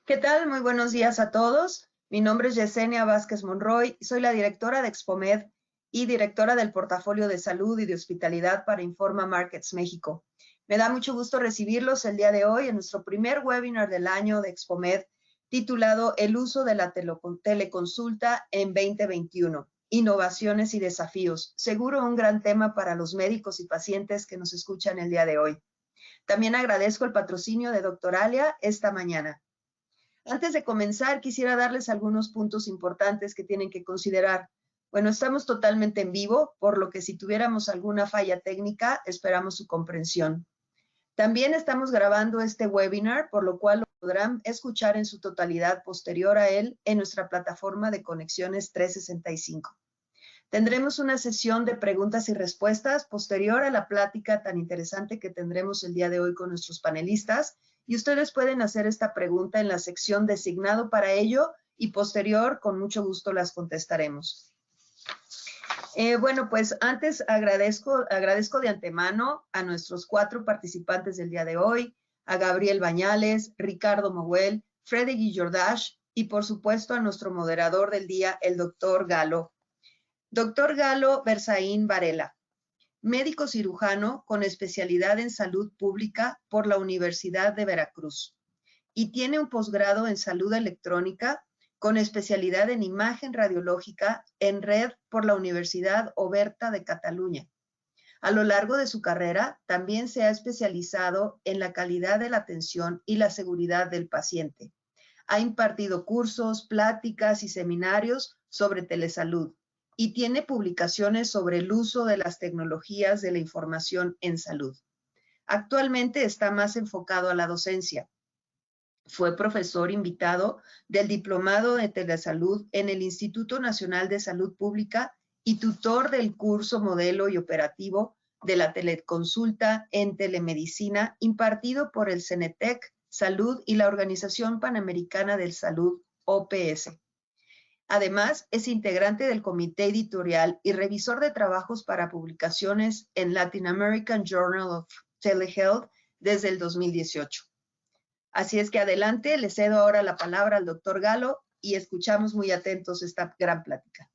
¿Qué tal? Muy buenos días a todos. Mi nombre es Yesenia Vázquez Monroy y soy la directora de Expomed y directora del portafolio de salud y de hospitalidad para Informa Markets México. Me da mucho gusto recibirlos el día de hoy en nuestro primer webinar del año de Expomed titulado El uso de la teleconsulta en 2021, innovaciones y desafíos. Seguro un gran tema para los médicos y pacientes que nos escuchan el día de hoy. También agradezco el patrocinio de Doctoralia esta mañana. Antes de comenzar, quisiera darles algunos puntos importantes que tienen que considerar. Bueno, estamos totalmente en vivo, por lo que si tuviéramos alguna falla técnica, esperamos su comprensión. También estamos grabando este webinar, por lo cual lo podrán escuchar en su totalidad posterior a él en nuestra plataforma de Conexiones 365. Tendremos una sesión de preguntas y respuestas posterior a la plática tan interesante que tendremos el día de hoy con nuestros panelistas, y ustedes pueden hacer esta pregunta en la sección designado para ello y posterior, con mucho gusto, las contestaremos. Bueno, pues antes agradezco de antemano a nuestros 4 participantes del día de hoy, a Gabriel Bañales, Ricardo Moguel, Freddy Guillordash y por supuesto a nuestro moderador del día, el doctor Galo. Doctor Galo Berzaín Varela, médico cirujano con especialidad en salud pública por la Universidad de Veracruz y tiene un posgrado en salud electrónica con especialidad en imagen radiológica en red por la Universidad Oberta de Cataluña. A lo largo de su carrera, también se ha especializado en la calidad de la atención y la seguridad del paciente. Ha impartido cursos, pláticas y seminarios sobre telesalud y tiene publicaciones sobre el uso de las tecnologías de la información en salud. Actualmente está más enfocado a la docencia. Fue profesor invitado del Diplomado de Telesalud en el Instituto Nacional de Salud Pública y tutor del curso Modelo y Operativo de la Teleconsulta en Telemedicina impartido por el CENETEC Salud y la Organización Panamericana de Salud, OPS. Además, es integrante del comité editorial y revisor de trabajos para publicaciones en Latin American Journal of Telehealth desde el 2018. Así es que adelante, le cedo ahora la palabra al doctor Galo y escuchamos muy atentos esta gran plática.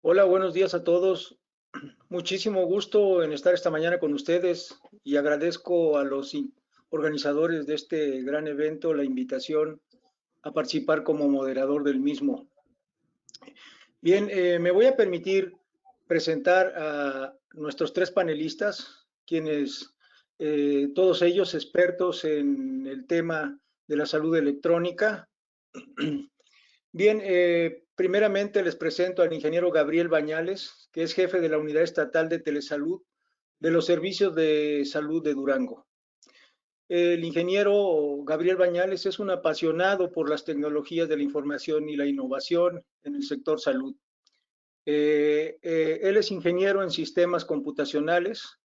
Hola, buenos días a todos. Muchísimo gusto en estar esta mañana con ustedes y agradezco a los organizadores de este gran evento la invitación a participar como moderador del mismo. Bien, me voy a permitir presentar a nuestros 3 panelistas, quienes todos ellos expertos en el tema de la salud electrónica. Bien, primeramente les presento al ingeniero Gabriel Bañales, que es jefe de la Unidad Estatal de Telesalud de los Servicios de Salud de Durango. El ingeniero Gabriel Bañales es un apasionado por las tecnologías de la información y la innovación en el sector salud. Él es ingeniero en sistemas computacionales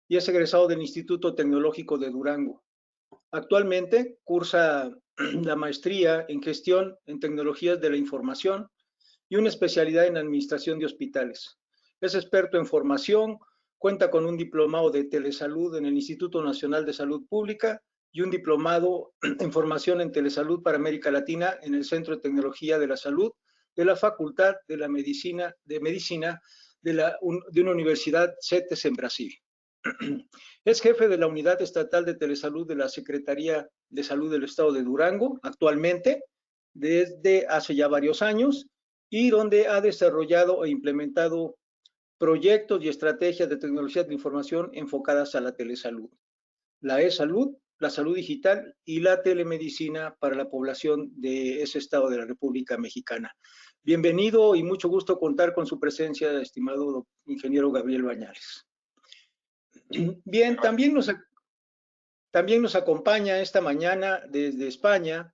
y es egresado del Instituto Tecnológico de Durango. Actualmente cursa la maestría en gestión en tecnologías de la información y una especialidad en administración de hospitales. Es experto en formación, cuenta con un diplomado de telesalud en el Instituto Nacional de Salud Pública y un diplomado en formación en telesalud para América Latina en el Centro de Tecnología de la Salud de la Facultad de Medicina de una universidad CETES en Brasil. Es jefe de la Unidad Estatal de Telesalud de la Secretaría de Salud del Estado de Durango, actualmente, desde hace ya varios años, y donde ha desarrollado e implementado proyectos y estrategias de tecnologías de información enfocadas a la telesalud, la e-salud, la salud digital y la telemedicina para la población de ese estado de la República Mexicana. Bienvenido y mucho gusto contar con su presencia, estimado ingeniero Gabriel Bañales. Bien, también nos acompaña esta mañana desde España,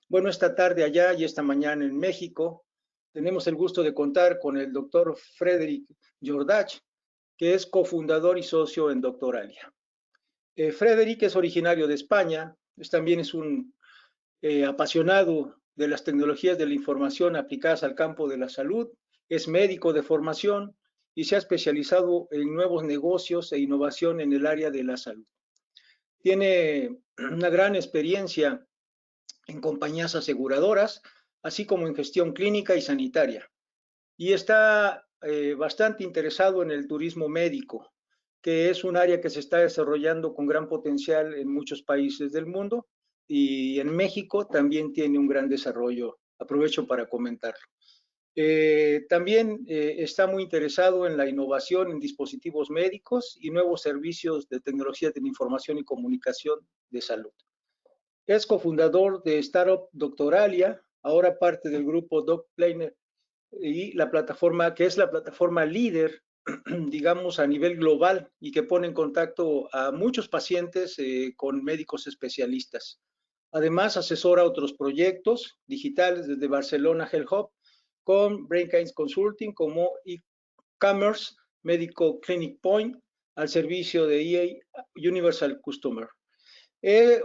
bueno, esta tarde allá y esta mañana en México. Tenemos el gusto de contar con el doctor Frédéric Jordach, que es cofundador y socio en Doctoralia. Frédéric es originario de España, también es un apasionado de las tecnologías de la información aplicadas al campo de la salud, es médico de formación y se ha especializado en nuevos negocios e innovación en el área de la salud. Tiene una gran experiencia en compañías aseguradoras, así como en gestión clínica y sanitaria. Y está bastante interesado en el turismo médico, que es un área que se está desarrollando con gran potencial en muchos países del mundo y en México también tiene un gran desarrollo. Aprovecho para comentarlo. También está muy interesado en la innovación en dispositivos médicos y nuevos servicios de tecnología de la información y comunicación de salud. Es cofundador de Startup Doctoralia, ahora parte del grupo DocPlanner y la plataforma que es la plataforma líder, digamos, a nivel global y que pone en contacto a muchos pacientes con médicos especialistas. Además, asesora otros proyectos digitales desde Barcelona Health Hub con BrainKinds Consulting como e-commerce Medical Clinic Point al servicio de EA Universal Customer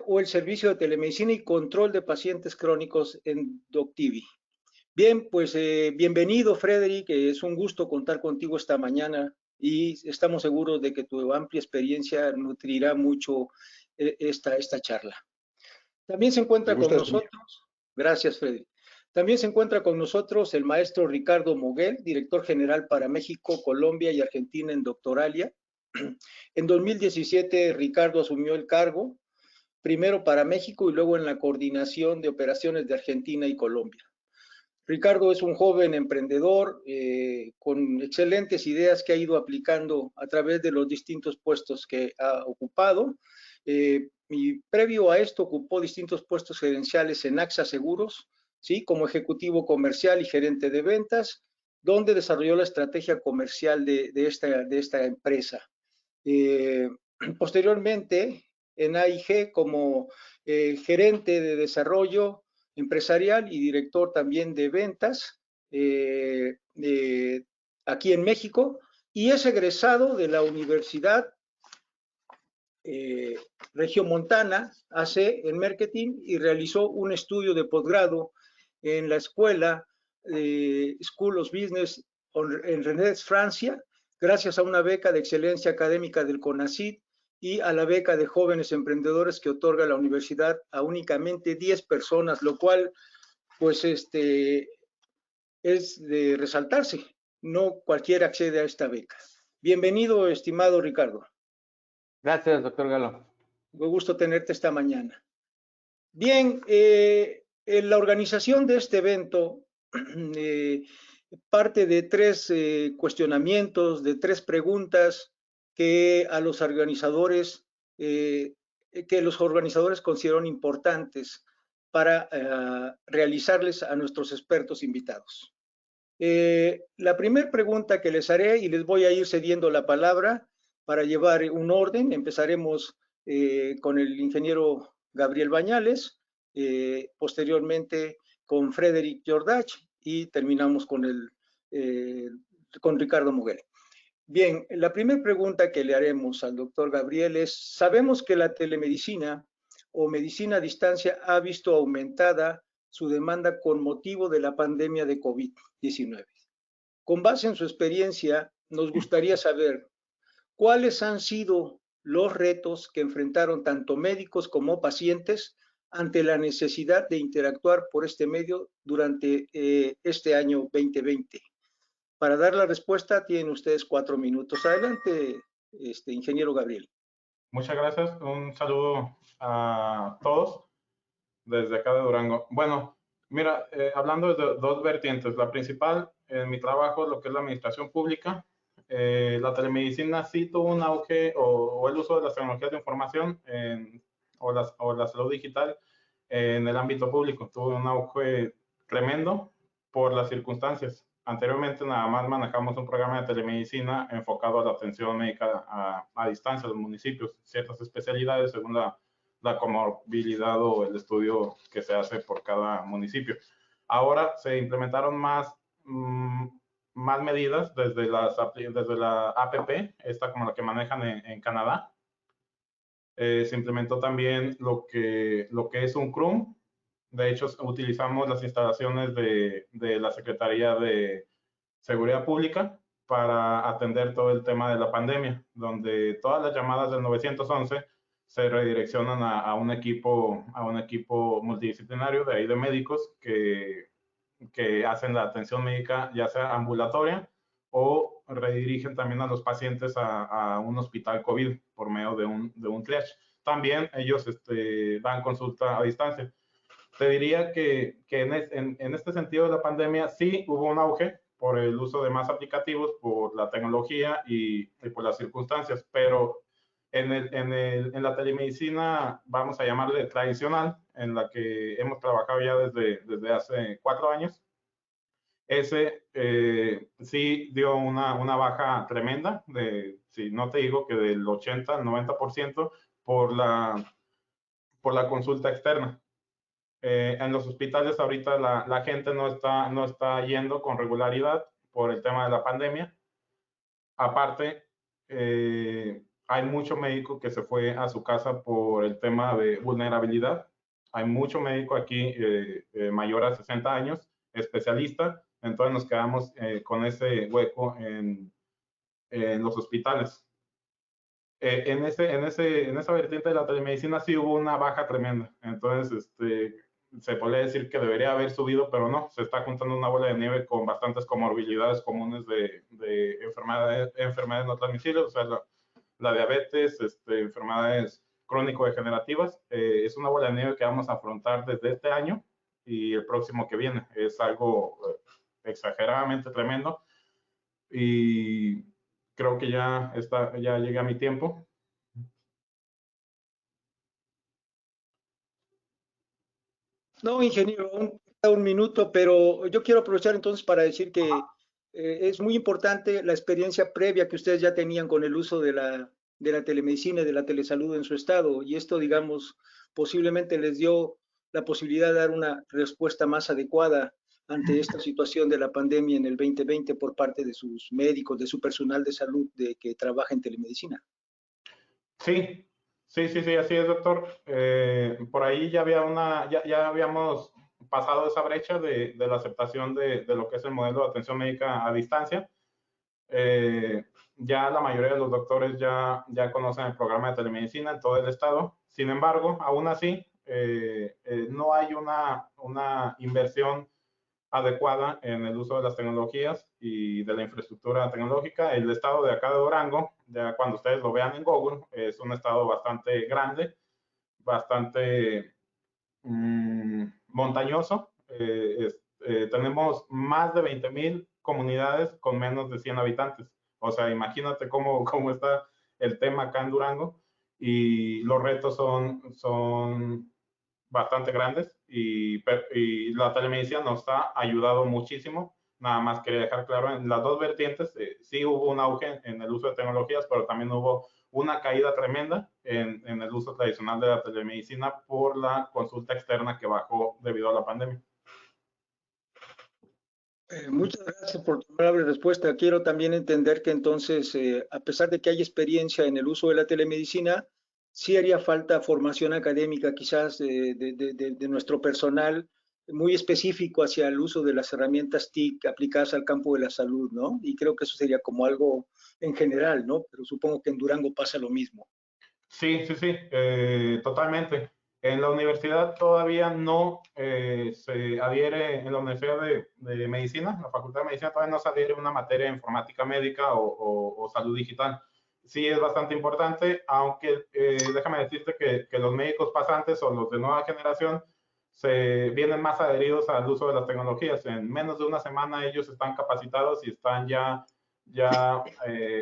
o el servicio de telemedicina y control de pacientes crónicos en DocTV. Bien, pues bienvenido, Frédéric. Es un gusto contar contigo esta mañana y estamos seguros de que tu amplia experiencia nutrirá mucho esta charla. También se encuentra con nosotros, gracias, Frédéric. También se encuentra con nosotros el maestro Ricardo Moguel, director general para México, Colombia y Argentina en Doctoralia. En 2017, Ricardo asumió el cargo, primero para México y luego en la coordinación de operaciones de Argentina y Colombia. Ricardo es un joven emprendedor con excelentes ideas que ha ido aplicando a través de los distintos puestos que ha ocupado. Y previo a esto ocupó distintos puestos gerenciales en AXA Seguros, ¿sí? Como ejecutivo comercial y gerente de ventas, donde desarrolló la estrategia comercial de esta empresa. Posteriormente, en AIG como gerente de desarrollo empresarial y director también de ventas aquí en México, y es egresado de la Universidad Regiomontana, AC en marketing, y realizó un estudio de posgrado en la escuela School of Business en Rennes, Francia, gracias a una beca de excelencia académica del CONACYT y a la beca de jóvenes emprendedores que otorga la universidad a únicamente 10 personas, lo cual pues es de resaltarse. No cualquiera accede a esta beca. Bienvenido, estimado Ricardo. Gracias, doctor Galo. Me gusto tenerte esta mañana. Bien, en la organización de este evento parte de tres cuestionamientos, de tres preguntas que a los organizadores, consideran importantes para realizarles a nuestros expertos invitados. La primera pregunta que les haré, y les voy a ir cediendo la palabra para llevar un orden, empezaremos con el ingeniero Gabriel Bañales, posteriormente con Frédéric Jordach y terminamos con Ricardo Moguel. Bien, la primera pregunta que le haremos al doctor Gabriel es, sabemos que la telemedicina o medicina a distancia ha visto aumentada su demanda con motivo de la pandemia de COVID-19. Con base en su experiencia nos gustaría saber cuáles han sido los retos que enfrentaron tanto médicos como pacientes ante la necesidad de interactuar por este medio durante este año 2020. Para dar la respuesta tienen ustedes 4 minutos. Adelante, ingeniero Gabriel. Muchas gracias. Un saludo a todos desde acá de Durango. Bueno, mira, hablando de dos vertientes. La principal, en mi trabajo, lo que es la administración pública, la telemedicina sí tuvo un auge o el uso de las tecnologías de información o la salud digital en el ámbito público. Tuvo un auge tremendo por las circunstancias. Anteriormente nada más manejamos un programa de telemedicina enfocado a la atención médica a distancia de los municipios, ciertas especialidades según la comorbilidad o el estudio que se hace por cada municipio. Ahora se implementaron más medidas desde la APP, esta como la que manejan en Canadá. Se implementó también lo que es un CRUM. De hecho, utilizamos las instalaciones de la Secretaría de Seguridad Pública para atender todo el tema de la pandemia, donde todas las llamadas del 911 se redireccionan a un equipo multidisciplinario de ahí de médicos que hacen la atención médica, ya sea ambulatoria o redirigen también a los pacientes a un hospital COVID por medio de un triage. También ellos dan consulta a distancia. Te diría que en este sentido de la pandemia sí hubo un auge por el uso de más aplicativos, por la tecnología y por las circunstancias, pero en la telemedicina, vamos a llamarle tradicional, en la que hemos trabajado ya desde hace 4 años, ese sí dio una baja tremenda, si no te digo que del 80 al 90% por la consulta externa. En los hospitales ahorita la gente no está yendo con regularidad por el tema de la pandemia. Aparte, hay mucho médico que se fue a su casa por el tema de vulnerabilidad. Hay mucho médico aquí mayor a 60 años, especialista, entonces nos quedamos con ese hueco en los hospitales. En esa vertiente de la telemedicina sí hubo una baja tremenda, entonces se podría decir que debería haber subido, pero no, se está juntando una bola de nieve con bastantes comorbilidades comunes de enfermedades no transmisibles, o sea, la diabetes, enfermedades crónico-degenerativas. Es una bola de nieve que vamos a afrontar desde este año y el próximo que viene. Es algo exageradamente tremendo y creo que ya llegué a mi tiempo. No, ingeniero, un minuto, pero yo quiero aprovechar entonces para decir que es muy importante la experiencia previa que ustedes ya tenían con el uso de la telemedicina y de la telesalud en su estado, y esto, digamos, posiblemente les dio la posibilidad de dar una respuesta más adecuada ante esta situación de la pandemia en el 2020 por parte de sus médicos, de su personal de salud que trabaja en telemedicina. Sí, así es, doctor. Por ahí ya habíamos pasado esa brecha de la aceptación de lo que es el modelo de atención médica a distancia. Ya la mayoría de los doctores ya conocen el programa de telemedicina en todo el estado. Sin embargo, aún así, no hay una inversión adecuada en el uso de las tecnologías y de la infraestructura tecnológica. El estado de acá de Durango, ya cuando ustedes lo vean en Google, es un estado bastante grande, bastante montañoso. Tenemos más de 20,000 comunidades con menos de 100 habitantes. O sea, imagínate cómo está el tema acá en Durango, y los retos son bastante grandes y la telemedicina nos ha ayudado muchísimo. Nada más quería dejar claro, en las dos vertientes sí hubo un auge en el uso de tecnologías, pero también hubo una caída tremenda en el uso tradicional de la telemedicina por la consulta externa que bajó debido a la pandemia. Muchas gracias por tu amable respuesta. Quiero también entender que entonces, a pesar de que hay experiencia en el uso de la telemedicina, sí haría falta formación académica quizás de nuestro personal muy específico hacia el uso de las herramientas TIC aplicadas al campo de la salud, ¿no? Y creo que eso sería como algo en general, ¿no? Pero supongo que en Durango pasa lo mismo. Sí, sí, sí, totalmente. En la universidad todavía no se adhiere, en la Universidad de Medicina, la Facultad de Medicina todavía no se adhiere una materia de informática médica o salud digital. Sí es bastante importante, aunque déjame decirte que los médicos pasantes o los de nueva generación se vienen más adheridos al uso de las tecnologías. En menos de una semana ellos están capacitados y están ya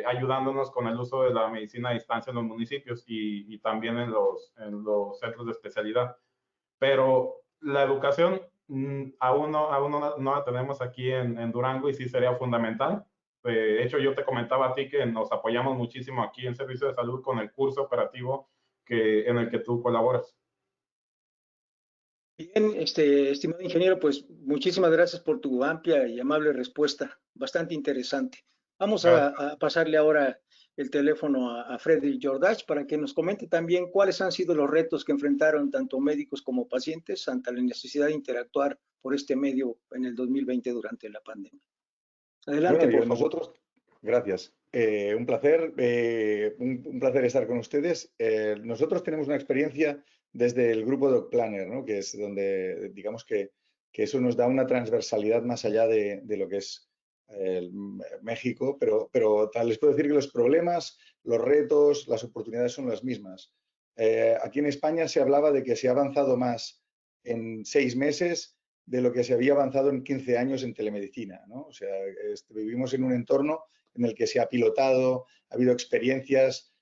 ayudándonos con el uso de la medicina a distancia en los municipios y también en los centros de especialidad. Pero la educación aún no la tenemos aquí en Durango y sí sería fundamental. De hecho, yo te comentaba a ti que nos apoyamos muchísimo aquí en Servicio de Salud con el curso operativo en el que tú colaboras. Bien, estimado ingeniero, pues muchísimas gracias por tu amplia y amable respuesta, bastante interesante. Vamos a pasarle ahora el teléfono a Frederick Jordach para que nos comente también cuáles han sido los retos que enfrentaron tanto médicos como pacientes ante la necesidad de interactuar por este medio en el 2020 durante la pandemia. Adelante, Bueno, por favor. nosotros, gracias. Un placer, un placer estar con ustedes. Nosotros tenemos una experiencia desde el grupo DocPlanner, ¿no? Que es donde, digamos que eso nos da una transversalidad más allá de lo que es México, pero les puedo decir que los problemas, los retos, las oportunidades son las mismas. Aquí en España se hablaba de que se ha avanzado más en 6 meses de lo que se había avanzado en 15 años en telemedicina, ¿no? O sea, vivimos en un entorno en el que se ha pilotado, ha habido experiencias,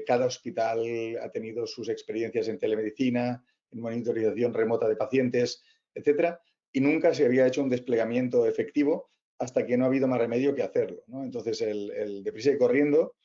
cada hospital ha tenido sus experiencias en telemedicina, en monitorización remota de pacientes, etcétera, y nunca se había hecho un desplegamiento efectivo hasta que no ha habido más remedio que hacerlo, ¿no? Entonces, el deprisa y corriendo,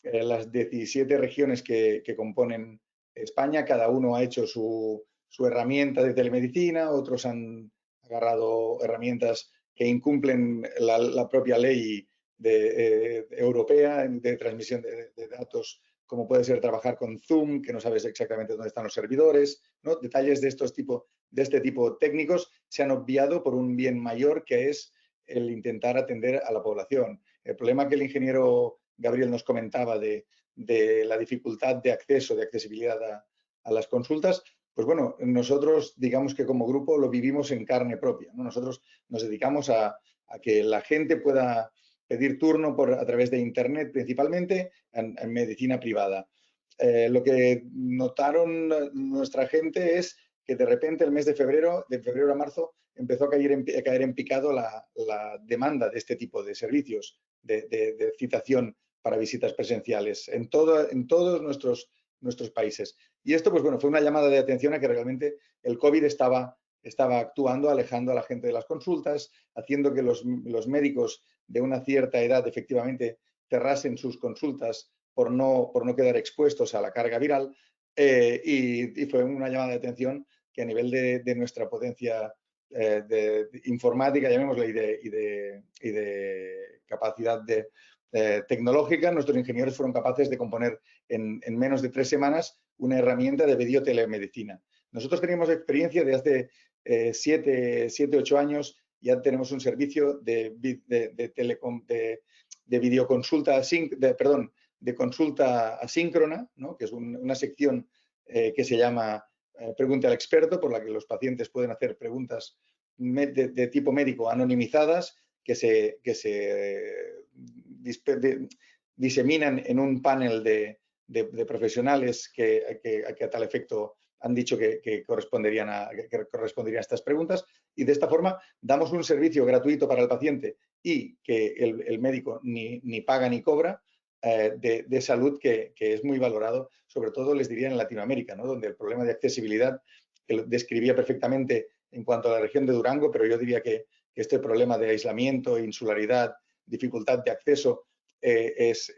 las 17 regiones que componen España, cada uno ha hecho su herramienta de telemedicina, otros han agarrado herramientas que incumplen la propia ley europea de transmisión de datos, como puede ser trabajar con Zoom, que no sabes exactamente dónde están los servidores, ¿no? Detalles de este tipo técnicos se han obviado por un bien mayor, que es el intentar atender a la población. El problema que el ingeniero Gabriel nos comentaba de la dificultad de acceso, de accesibilidad a las consultas, pues bueno, nosotros digamos que como grupo lo vivimos en carne propia, ¿no? Nosotros nos dedicamos a que la gente pueda pedir turno a través de Internet, principalmente en medicina privada. Lo que notaron nuestra gente es que de repente el mes de febrero a marzo, empezó a caer en picado la demanda de este tipo de servicios de citación para visitas presenciales en todos nuestros países. Y esto, pues bueno, fue una llamada de atención a que realmente el COVID estaba actuando, alejando a la gente de las consultas, haciendo que los médicos de una cierta edad efectivamente cerrasen sus consultas por no quedar expuestos a la carga viral, y fue una llamada de atención que a nivel de nuestra potencia de informática, llamémosla, y de capacidad tecnológica, nuestros ingenieros fueron capaces de componer en menos de 3 semanas una herramienta de videotelemedicina. Nosotros teníamos experiencia de hace 7, 8 años, ya tenemos un servicio de videoconsulta, de consulta asíncrona, ¿no? Que es una sección que se llama Pregunta al experto, por la que los pacientes pueden hacer preguntas de tipo médico anonimizadas que se diseminan en un panel de profesionales que a tal efecto han dicho que corresponderían a estas preguntas, y de esta forma damos un servicio gratuito para el paciente y que el médico ni paga ni cobra, de salud que es muy valorado, sobre todo les diría en Latinoamérica, ¿no? Donde el problema de accesibilidad, que lo describía perfectamente en cuanto a la región de Durango, pero yo diría que este problema de aislamiento, insularidad, dificultad de acceso es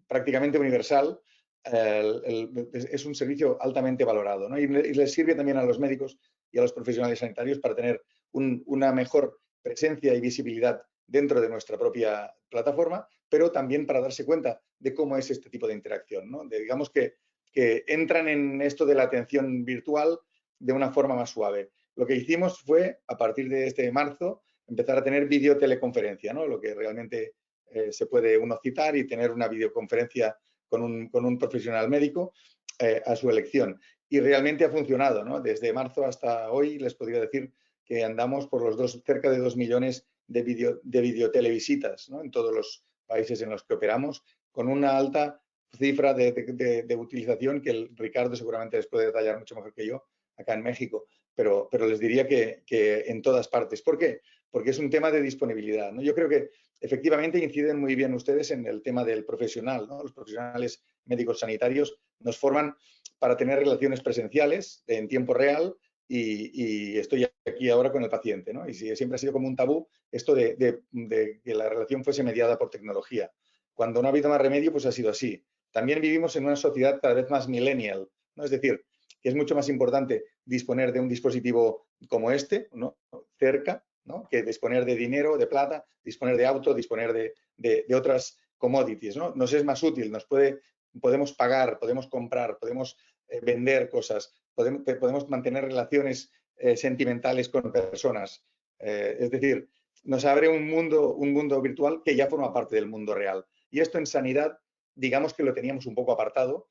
prácticamente universal. Es un servicio altamente valorado, ¿no? Y les sirve también a los médicos y a los profesionales sanitarios para tener una mejor presencia y visibilidad dentro de nuestra propia plataforma, pero también para darse cuenta de cómo es este tipo de interacción, ¿no? Digamos que entran en esto de la atención virtual de una forma más suave. lo que hicimos fue, a partir de este marzo, empezar a tener videoteleconferencia, ¿no? Lo que realmente se puede uno citar y tener una videoconferencia con un profesional médico a su elección. Y realmente ha funcionado, ¿no? Desde marzo hasta hoy les podría decir que andamos por los cerca de 2 millones de videotelevisitas, ¿no? En todos los países en los que operamos, con una alta cifra de utilización que el Ricardo seguramente les puede detallar mucho mejor que yo acá en México, pero les diría que en todas partes. ¿Por qué? Porque es un tema de disponibilidad, ¿no? Yo creo que efectivamente inciden muy bien ustedes en el tema del profesional, ¿no? Los profesionales médicos sanitarios nos forman para tener relaciones presenciales en tiempo real y estoy aquí ahora con el paciente, ¿no? Y siempre ha sido como un tabú esto de que la relación fuese mediada por tecnología. Cuando no ha habido más remedio, pues ha sido así. También vivimos en una sociedad cada vez más millennial, ¿no? Es decir, que es mucho más importante disponer de un dispositivo como este, ¿no? Cerca, ¿no? Que disponer de dinero, de plata, disponer de auto, disponer de otras commodities, ¿no? Nos es más útil, podemos pagar, podemos comprar, podemos vender cosas, podemos mantener relaciones sentimentales con personas. Es decir, nos abre un mundo virtual que ya forma parte del mundo real. Y esto en sanidad, digamos que lo teníamos un poco apartado,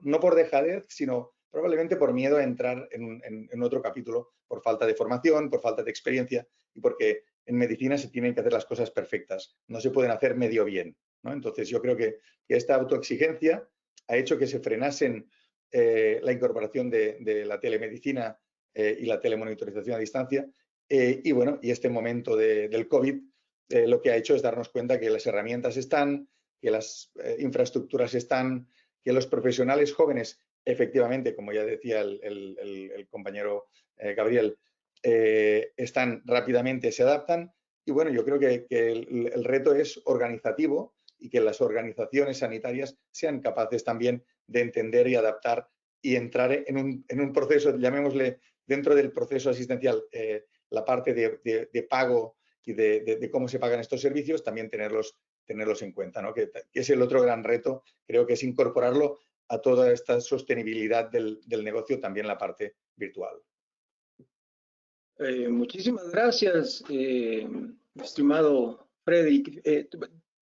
no por dejadez, sino probablemente por miedo a entrar en otro capítulo, por falta de formación, por falta de experiencia y porque en medicina se tienen que hacer las cosas perfectas, no se pueden hacer medio bien, ¿no? Entonces yo creo que esta autoexigencia ha hecho que se frenasen la incorporación de la telemedicina y la telemonitorización a distancia y bueno, y este momento del COVID lo que ha hecho es darnos cuenta que las herramientas están, que las infraestructuras están, que los profesionales jóvenes, efectivamente, como ya decía el compañero Gabriel, están rápidamente, se adaptan y bueno, yo creo que el reto es organizativo y que las organizaciones sanitarias sean capaces también de entender y adaptar y entrar en un proceso, llamémosle dentro del proceso asistencial, la parte de pago y de cómo se pagan estos servicios, también tenerlos en cuenta, ¿no? Que es el otro gran reto, creo que es incorporarlo a toda esta sostenibilidad del negocio, también la parte virtual. Muchísimas gracias, estimado Freddy.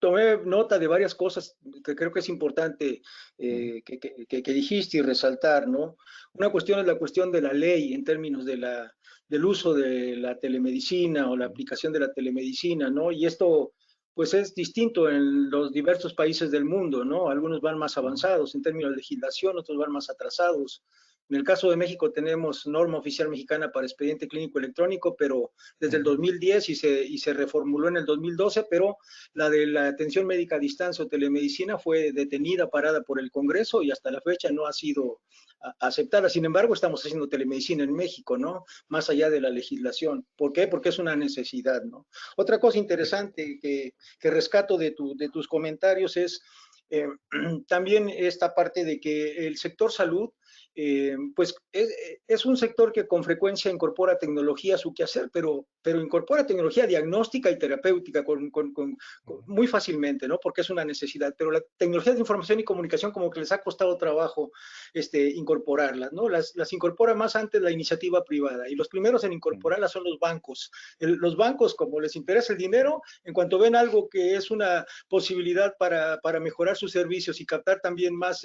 Tomé nota de varias cosas que creo que es importante que dijiste y resaltar, ¿no? Una cuestión es la cuestión de la ley en términos del uso de la telemedicina o la aplicación de la telemedicina, ¿no? Y esto pues es distinto en los diversos países del mundo, ¿no? Algunos van más avanzados en términos de legislación, otros van más atrasados. En el caso de México tenemos norma oficial mexicana para expediente clínico electrónico, pero desde el 2010 y se reformuló en el 2012, pero la de la atención médica a distancia o telemedicina fue detenida, parada por el Congreso y hasta la fecha no ha sido aceptada. Sin embargo, estamos haciendo telemedicina en México, ¿no? Más allá de la legislación. ¿Por qué? Porque es una necesidad, ¿no? Otra cosa interesante que rescato de tus comentarios es también esta parte de que el sector salud pues es un sector que con frecuencia incorpora tecnología a su quehacer, pero incorpora tecnología diagnóstica y terapéutica muy fácilmente, ¿no? Porque es una necesidad, pero la tecnología de información y comunicación como que les ha costado trabajo incorporarlas, ¿no? Las incorpora más antes la iniciativa privada y los primeros en incorporarlas son los bancos. Los bancos, como les interesa el dinero, en cuanto ven algo que es una posibilidad para mejorar sus servicios y captar también más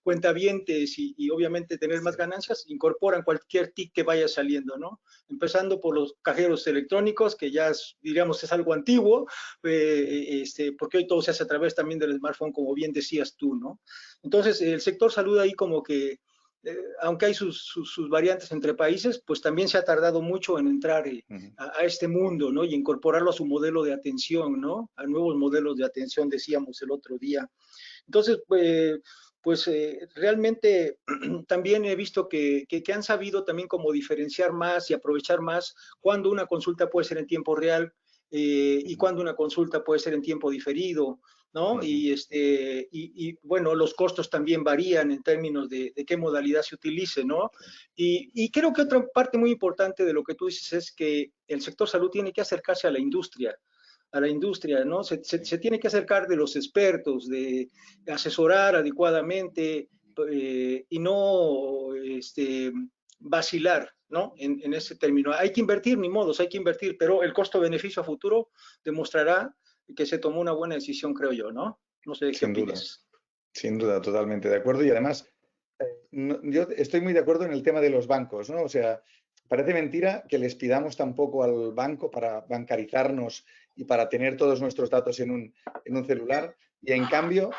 cuentavientes y obviamente tener más ganancias, incorporan cualquier TIC que vaya saliendo, ¿no? Empezando por los cajeros electrónicos, que ya diríamos es algo antiguo, porque hoy todo se hace a través también del smartphone, como bien decías tú, ¿no? Entonces, el sector salud ahí como que, aunque hay sus variantes entre países, pues también se ha tardado mucho en entrar a este mundo, ¿no? Y incorporarlo a su modelo de atención, ¿no? A nuevos modelos de atención, decíamos el otro día. Entonces, realmente también he visto que han sabido también como diferenciar más y aprovechar más cuando una consulta puede ser en tiempo real y cuando una consulta puede ser en tiempo diferido, ¿no? Y bueno, los costos también varían en términos de qué modalidad se utilice, ¿no? Y creo que otra parte muy importante de lo que tú dices es que el sector salud tiene que acercarse a la industria, ¿no? Se tiene que acercar de los expertos, de asesorar adecuadamente y no vacilar ¿no? En ese término. Hay que invertir, ni modos, hay que invertir, pero el costo-beneficio a futuro demostrará que se tomó una buena decisión, creo yo, ¿no? No sé qué opinas. Sin duda, totalmente de acuerdo. Y además, yo estoy muy de acuerdo en el tema de los bancos, ¿no? O sea, parece mentira que les pidamos tampoco al banco para bancarizarnos y para tener todos nuestros datos en un celular. Y en cambio,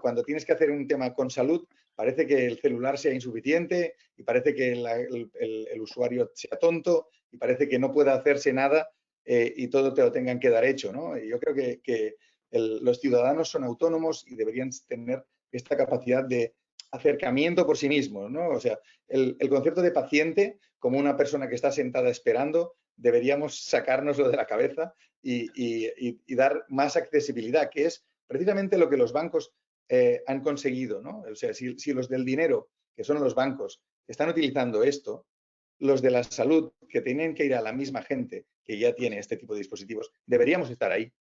cuando tienes que hacer un tema con salud, parece que el celular sea insuficiente y parece que el usuario sea tonto y parece que no pueda hacerse nada y todo te lo tengan que dar hecho, ¿no? Y yo creo que los ciudadanos son autónomos y deberían tener esta capacidad de acercamiento por sí mismos, ¿no? O sea, el concepto de paciente como una persona que está sentada esperando, deberíamos sacárnoslo de la cabeza y dar más accesibilidad, que es precisamente lo que los bancos han conseguido, ¿no? O sea, si los del dinero, que son los bancos, están utilizando esto, los de la salud, que tienen que ir a la misma gente que ya tiene este tipo de dispositivos, deberíamos estar ahí.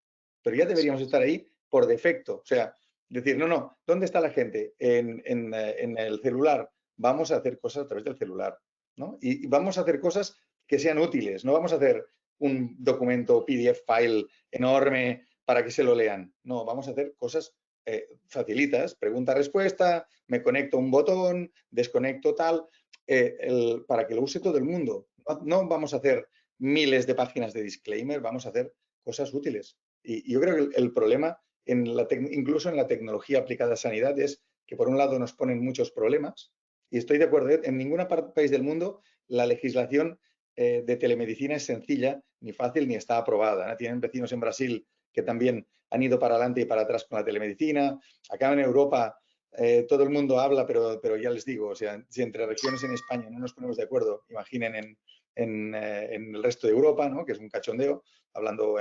Pero ya deberíamos estar ahí por defecto. O sea, decir, no, ¿dónde está la gente? En el celular. Vamos a hacer cosas a través del celular, ¿no? Y vamos a hacer cosas que sean útiles. No vamos a hacer un documento PDF file enorme para que se lo lean. No, vamos a hacer cosas facilitas, pregunta-respuesta, me conecto a un botón, desconecto tal, para que lo use todo el mundo. No vamos a hacer miles de páginas de disclaimer, vamos a hacer cosas útiles. Y yo creo que el problema, incluso en la tecnología aplicada a sanidad, es que por un lado nos ponen muchos problemas, y estoy de acuerdo, en ningún país del mundo la legislación de telemedicina es sencilla, ni fácil, ni está aprobada, ¿no? Tienen vecinos en Brasil que también han ido para adelante y para atrás con la telemedicina. Acá en Europa todo el mundo habla, pero ya les digo, o sea, si entre regiones en España no nos ponemos de acuerdo, imaginen en el resto de Europa, ¿no? Que es un cachondeo, hablando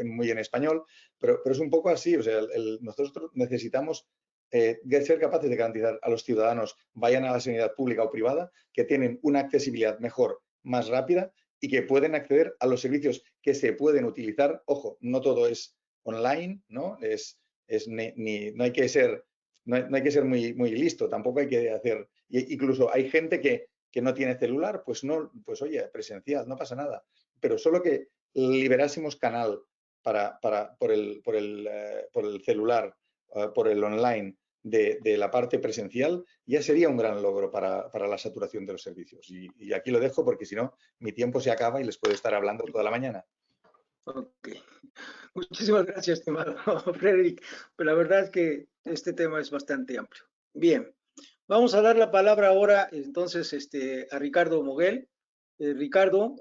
muy en español, pero es un poco así, o sea, nosotros necesitamos ser capaces de garantizar a los ciudadanos, vayan a la sanidad pública o privada, que tienen una accesibilidad mejor, más rápida y que pueden acceder a los servicios que se pueden utilizar. Ojo, no todo es online, ¿no? No hay que ser muy listo, tampoco hay que hacer, incluso hay gente que no tiene celular, pues oye, presencial, no pasa nada, pero solo que liberásemos canal por el celular, por el online de la parte presencial, ya sería un gran logro para la saturación de los servicios. Y aquí lo dejo porque si no, mi tiempo se acaba y les puedo estar hablando toda la mañana. Ok. Muchísimas gracias, estimado Frederick. Pero la verdad es que este tema es bastante amplio. Bien, vamos a dar la palabra ahora entonces a Ricardo Moguel. Ricardo,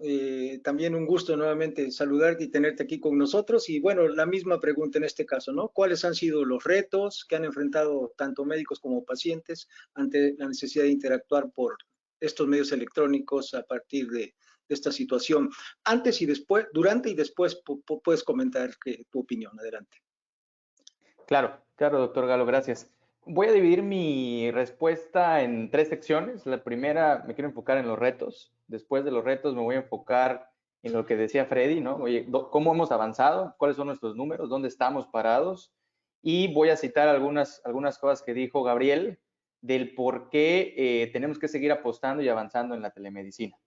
también un gusto nuevamente saludarte y tenerte aquí con nosotros. Y bueno, la misma pregunta en este caso, ¿no? ¿Cuáles han sido los retos que han enfrentado tanto médicos como pacientes ante la necesidad de interactuar por estos medios electrónicos a partir de esta situación? Antes y después, durante y después, puedes comentar tu opinión. Adelante. Claro, doctor Galo, gracias. Voy a dividir mi respuesta en 3 secciones. La primera, me quiero enfocar en los retos. Después de los retos me voy a enfocar en lo que decía Freddy, ¿no? Oye, ¿cómo hemos avanzado? ¿Cuáles son nuestros números? ¿Dónde estamos parados? Y voy a citar algunas cosas que dijo Gabriel del por qué tenemos que seguir apostando y avanzando en la telemedicina.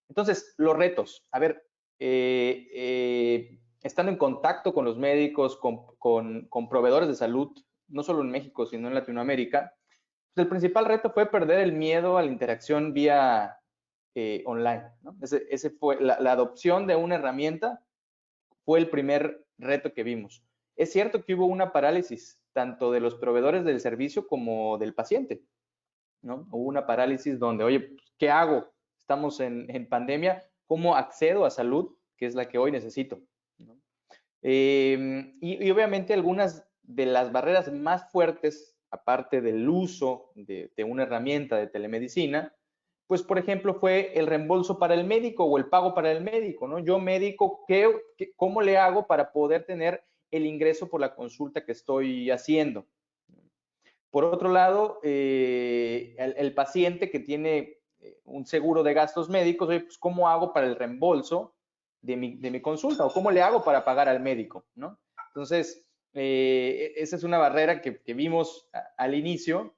Entonces, los retos. A ver, estando en contacto con los médicos, con proveedores de salud, no solo en México, sino en Latinoamérica, pues el principal reto fue perder el miedo a la interacción vía online, ¿no? Ese fue la adopción de una herramienta, fue el primer reto que vimos. Es cierto que hubo una parálisis tanto de los proveedores del servicio como del paciente, ¿no? Hubo una parálisis donde, oye, ¿qué hago? Estamos en pandemia, ¿cómo accedo a salud, que es la que hoy necesito, ¿no? Y obviamente algunas de las barreras más fuertes, aparte del uso de una herramienta de telemedicina, pues por ejemplo fue el reembolso para el médico o el pago para el médico, ¿no? Yo médico, ¿cómo le hago para poder tener el ingreso por la consulta que estoy haciendo? Por otro lado, el paciente que tiene un seguro de gastos médicos, pues, ¿cómo hago para el reembolso de mi consulta? ¿O cómo le hago para pagar al médico, ¿no? Entonces, esa es una barrera que vimos al inicio.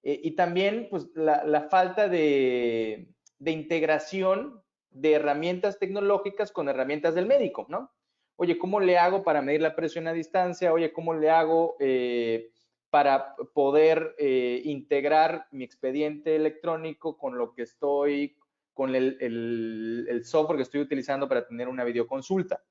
Y también, pues, la falta de de integración de herramientas tecnológicas con herramientas del médico, ¿no? Oye, ¿cómo le hago para medir la presión a distancia? Oye, ¿cómo le hago para poder integrar mi expediente electrónico con lo que estoy, con el software que estoy utilizando para tener una videoconsulta?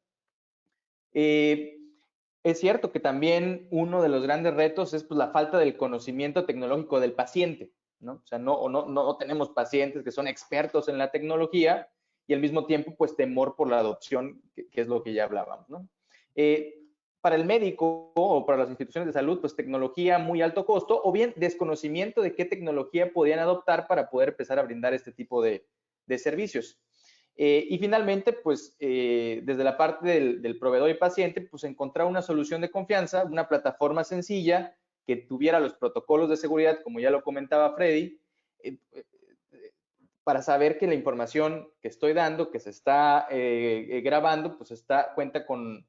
Es cierto que también uno de los grandes retos es pues, la falta del conocimiento tecnológico del paciente, ¿no? O sea, no tenemos pacientes que son expertos en la tecnología y al mismo tiempo, pues, temor por la adopción, que es lo que ya hablábamos, ¿no? Para el médico o para las instituciones de salud, pues, tecnología muy alto costo o bien desconocimiento de qué tecnología podían adoptar para poder empezar a brindar este tipo de servicios. Y finalmente, pues, desde la parte del proveedor y paciente, pues, encontrar una solución de confianza, una plataforma sencilla que tuviera los protocolos de seguridad, como ya lo comentaba Freddy, para saber que la información que estoy dando, que se está grabando, pues, cuenta con,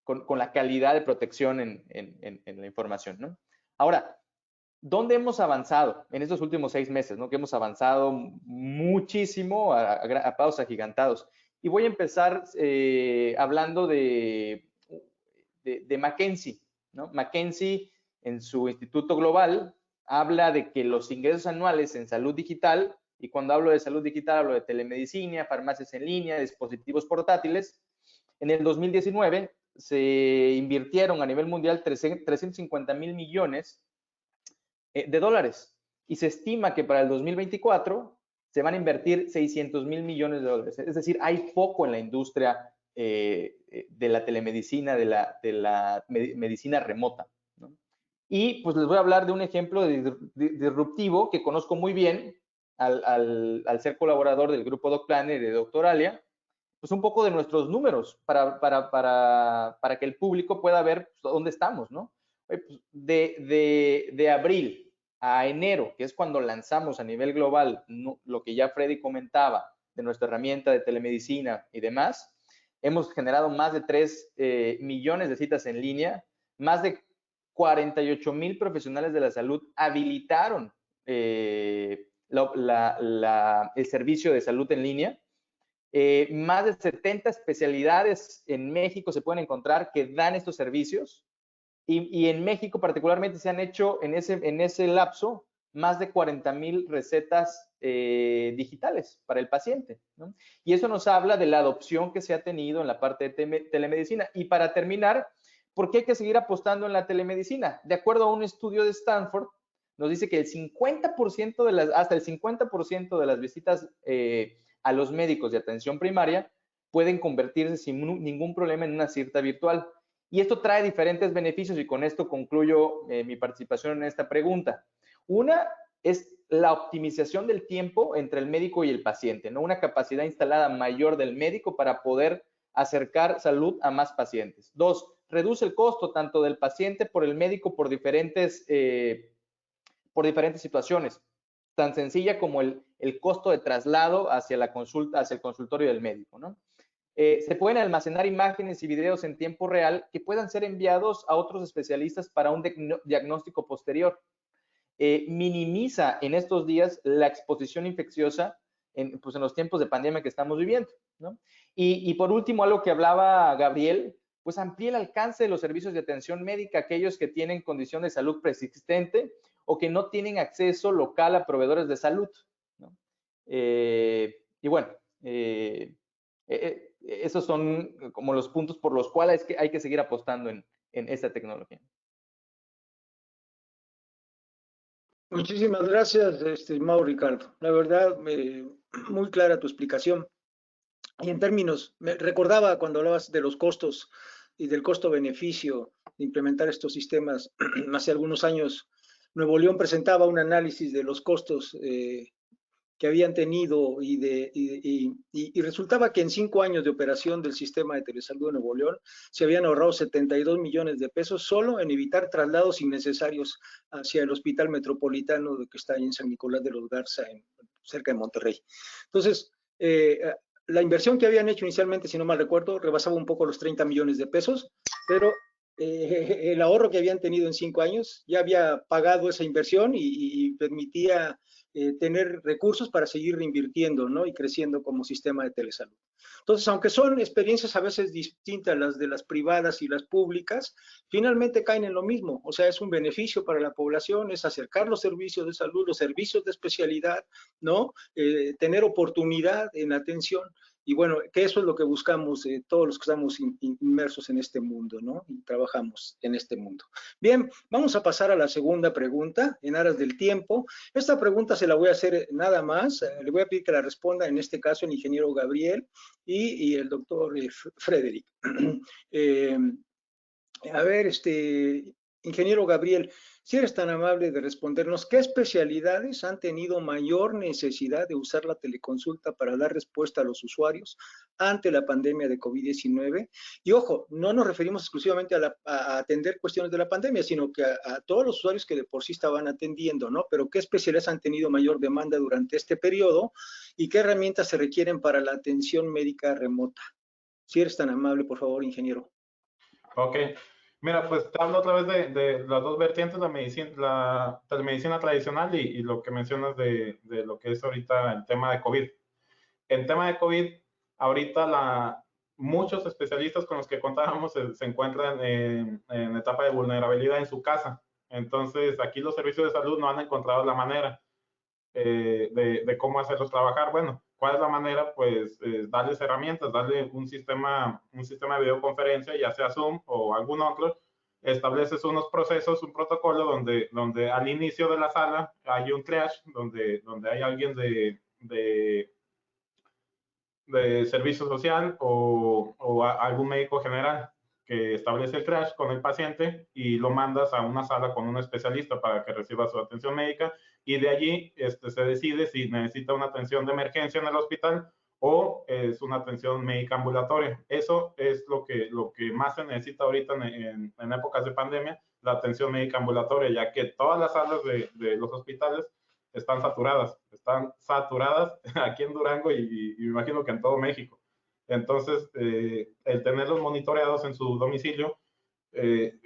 con la calidad de protección en la información, ¿no? Ahora, ¿dónde hemos avanzado en estos últimos 6 meses? ¿No? Que hemos avanzado muchísimo a pasos agigantados. Y voy a empezar hablando de McKinsey, ¿no? McKinsey, en su Instituto Global, habla de que los ingresos anuales en salud digital, y cuando hablo de salud digital hablo de telemedicina, farmacias en línea, dispositivos portátiles, en el 2019 se invirtieron a nivel mundial 350,000 millones de dólares y se estima que para el 2024 se van a invertir 600,000 millones de dólares. Es decir, hay foco en la industria de la telemedicina, de la medicina remota, ¿no? Y pues les voy a hablar de un ejemplo disruptivo que conozco muy bien al ser colaborador del grupo DocPlanner y de Doctoralia, pues un poco de nuestros números para que el público pueda ver pues, dónde estamos, ¿no? De abril a enero, que es cuando lanzamos a nivel global lo que ya Freddy comentaba de nuestra herramienta de telemedicina y demás, hemos generado más de 3 millones de citas en línea, más de 48,000 profesionales de la salud habilitaron el servicio de salud en línea. Más de 70 especialidades en México se pueden encontrar que dan estos servicios. Y en México particularmente se han hecho en ese lapso más de 40,000 recetas digitales para el paciente, ¿no? Y eso nos habla de la adopción que se ha tenido en la parte de telemedicina. Y para terminar, ¿por qué hay que seguir apostando en la telemedicina? De acuerdo a un estudio de Stanford, nos dice que hasta el 50% de las visitas a los médicos de atención primaria pueden convertirse sin ningún problema en una cita virtual. Y esto trae diferentes beneficios y con esto concluyo mi participación en esta pregunta. Una es la optimización del tiempo entre el médico y el paciente, ¿no? Una capacidad instalada mayor del médico para poder acercar salud a más pacientes. 2, reduce el costo tanto del paciente por el médico por diferentes situaciones, tan sencilla como el costo de traslado hacia la consulta, hacia el consultorio del médico, ¿no? Se pueden almacenar imágenes y videos en tiempo real que puedan ser enviados a otros especialistas para un diagnóstico posterior. Minimiza en estos días la exposición infecciosa en los tiempos de pandemia que estamos viviendo, ¿no? Y por último, algo que hablaba Gabriel, pues amplía el alcance de los servicios de atención médica a aquellos que tienen condición de salud persistente o que no tienen acceso local a proveedores de salud, ¿no? Y bueno, esos son como los puntos por los cuales hay que seguir apostando en esta tecnología. Muchísimas gracias, estimado Ricardo. La verdad, muy clara tu explicación. Y en términos, me recordaba cuando hablabas de los costos y del costo-beneficio de implementar estos sistemas. Hace algunos años, Nuevo León presentaba un análisis de los costos que habían tenido y resultaba que en 5 años de operación del sistema de telesalud de Nuevo León se habían ahorrado 72 millones de pesos solo en evitar traslados innecesarios hacia el hospital metropolitano que está ahí en San Nicolás de los Garza, cerca de Monterrey. Entonces, la inversión que habían hecho inicialmente, si no mal recuerdo, rebasaba un poco los 30 millones de pesos, pero el ahorro que habían tenido en 5 años, ya había pagado esa inversión y permitía tener recursos para seguir reinvirtiendo, ¿no? Y creciendo como sistema de telesalud. Entonces, aunque son experiencias a veces distintas las de las privadas y las públicas, finalmente caen en lo mismo. O sea, es un beneficio para la población, es acercar los servicios de salud, los servicios de especialidad, ¿no? Tener oportunidad en atención. Y bueno, que eso es lo que buscamos todos los que estamos inmersos en este mundo, ¿no? Y trabajamos en este mundo. Bien, vamos a pasar a la segunda pregunta, en aras del tiempo. Esta pregunta se la voy a hacer nada más. Le voy a pedir que la responda, en este caso, el ingeniero Gabriel y el doctor Frederick. A ver, ingeniero Gabriel, si eres tan amable de respondernos, ¿qué especialidades han tenido mayor necesidad de usar la teleconsulta para dar respuesta a los usuarios ante la pandemia de COVID-19? Y ojo, no nos referimos exclusivamente a atender cuestiones de la pandemia, sino que a todos los usuarios que de por sí estaban atendiendo, ¿no? Pero ¿qué especialidades han tenido mayor demanda durante este periodo y qué herramientas se requieren para la atención médica remota? Si eres tan amable, por favor, ingeniero. Ok. Mira, pues te hablo otra vez de las dos vertientes, la telemedicina tradicional y lo que mencionas de lo que es ahorita el tema de COVID. En tema de COVID, ahorita muchos especialistas con los que contábamos se encuentran en etapa de vulnerabilidad en su casa. Entonces, aquí los servicios de salud no han encontrado la manera de cómo hacerlos trabajar. Bueno, ¿cuál es la manera? Pues darles herramientas, darle un sistema de videoconferencia, ya sea Zoom o algún otro. Estableces unos procesos, un protocolo donde al inicio de la sala hay un triage, donde hay alguien de servicio social o algún médico general que establece el triage con el paciente y lo mandas a una sala con un especialista para que reciba su atención médica y de allí se decide si necesita una atención de emergencia en el hospital o es una atención médica ambulatoria. Eso es lo que más se necesita ahorita en épocas de pandemia, la atención médica ambulatoria, ya que todas las salas de los hospitales están saturadas aquí en Durango y me imagino que en todo México. Entonces, el tenerlos monitoreados en su domicilio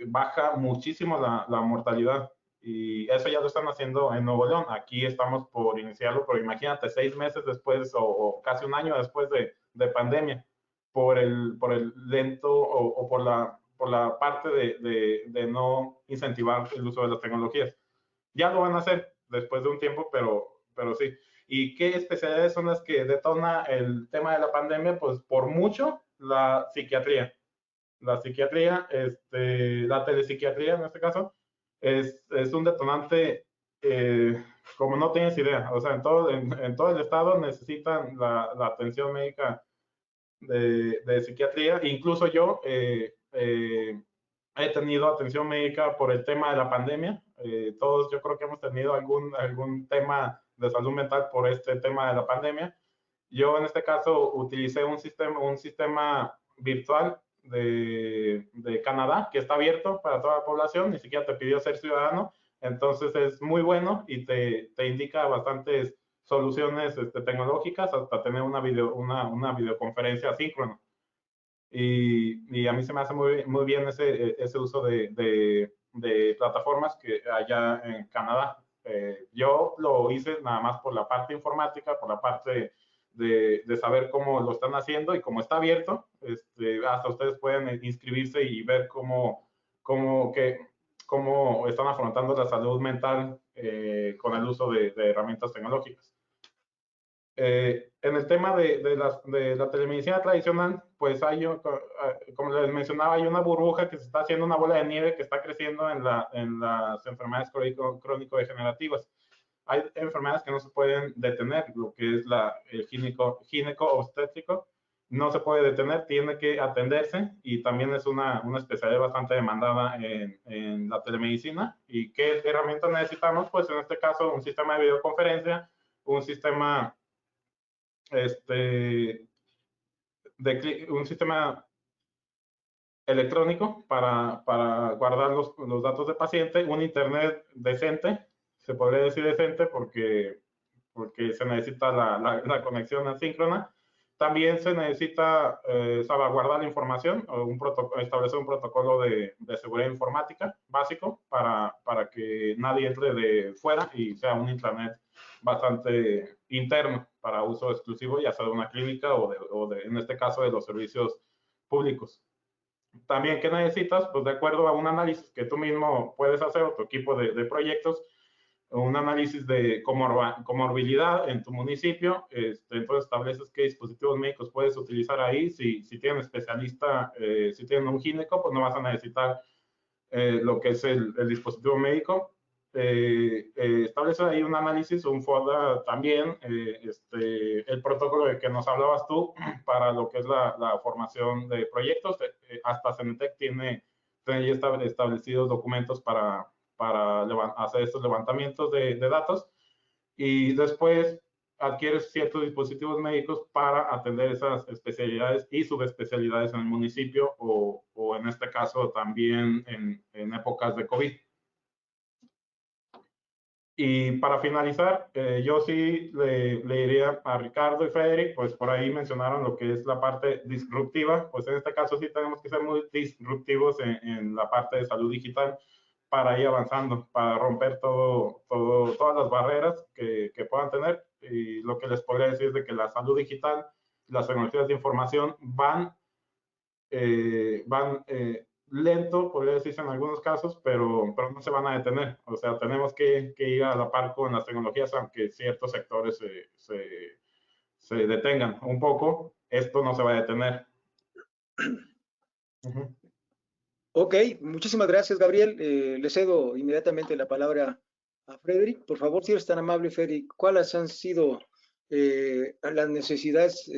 baja muchísimo la mortalidad y eso ya lo están haciendo en Nuevo León. Aquí estamos por iniciarlo, pero imagínate 6 meses después o casi un año después de pandemia por el lento o por la parte de no incentivar el uso de las tecnologías. Ya lo van a hacer después de un tiempo, pero sí. ¿Y qué especialidades son las que detona el tema de la pandemia? Pues por mucho la psiquiatría. La psiquiatría, la telepsiquiatría en este caso, es un detonante como no tienes idea. O sea, en todo el estado necesitan la atención médica de psiquiatría. Incluso yo he tenido atención médica por el tema de la pandemia. Todos yo creo que hemos tenido algún tema de salud mental por este tema de la pandemia. Yo en este caso utilicé un sistema virtual de Canadá que está abierto para toda la población, ni siquiera te pidió ser ciudadano, entonces es muy bueno y te indica bastantes soluciones tecnológicas hasta tener una videoconferencia asíncrona. Y a mí se me hace muy bien ese uso de plataformas que allá en Canadá. Yo lo hice nada más por la parte informática, por la parte de saber cómo lo están haciendo y como está abierto, hasta ustedes pueden inscribirse y ver cómo están afrontando la salud mental con el uso de herramientas tecnológicas. En el tema de la telemedicina tradicional, pues como les mencionaba, hay una burbuja que se está haciendo, una bola de nieve que está creciendo en las enfermedades crónico-degenerativas. Hay enfermedades que no se pueden detener, lo que es el gineco-obstétrico, no se puede detener, tiene que atenderse y también es una especialidad bastante demandada en la telemedicina. ¿Y qué herramientas necesitamos? Pues en este caso un sistema de videoconferencia, un sistema un sistema electrónico para guardar los datos del paciente, un internet decente, se podría decir decente porque se necesita la conexión asíncrona, También se necesita salvaguardar la información o establecer un protocolo de seguridad informática básico para que nadie entre de fuera y sea un intranet bastante interno para uso exclusivo, ya sea de una clínica en este caso, de los servicios públicos. También, ¿qué necesitas? Pues de acuerdo a un análisis que tú mismo puedes hacer o tu equipo de proyectos, un análisis de comorbilidad en tu municipio, entonces estableces qué dispositivos médicos puedes utilizar ahí. Si tienen especialista, si tienen un gineco, pues no vas a necesitar lo que es el dispositivo médico. Estableces ahí un análisis, un FODA también, el protocolo de que nos hablabas tú para lo que es la formación de proyectos. Hasta Cenetec tiene ya establecidos documentos para hacer estos levantamientos de datos, y después adquieres ciertos dispositivos médicos para atender esas especialidades y subespecialidades en el municipio o en este caso también en épocas de COVID. Y para finalizar, yo sí le diría a Ricardo y Frederic, pues por ahí mencionaron lo que es la parte disruptiva, pues en este caso sí tenemos que ser muy disruptivos en la parte de salud digital para ir avanzando, para romper todas las barreras que puedan tener. Y lo que les podría decir es de que la salud digital, las tecnologías de información van lento, podría decirse en algunos casos, pero no se van a detener. O sea, tenemos que ir a la par con las tecnologías, aunque ciertos sectores se detengan un poco, esto no se va a detener. Ok, muchísimas gracias, Gabriel. Le cedo inmediatamente la palabra a Frederic. Por favor, si eres tan amable, Frederic, ¿cuáles han sido las necesidades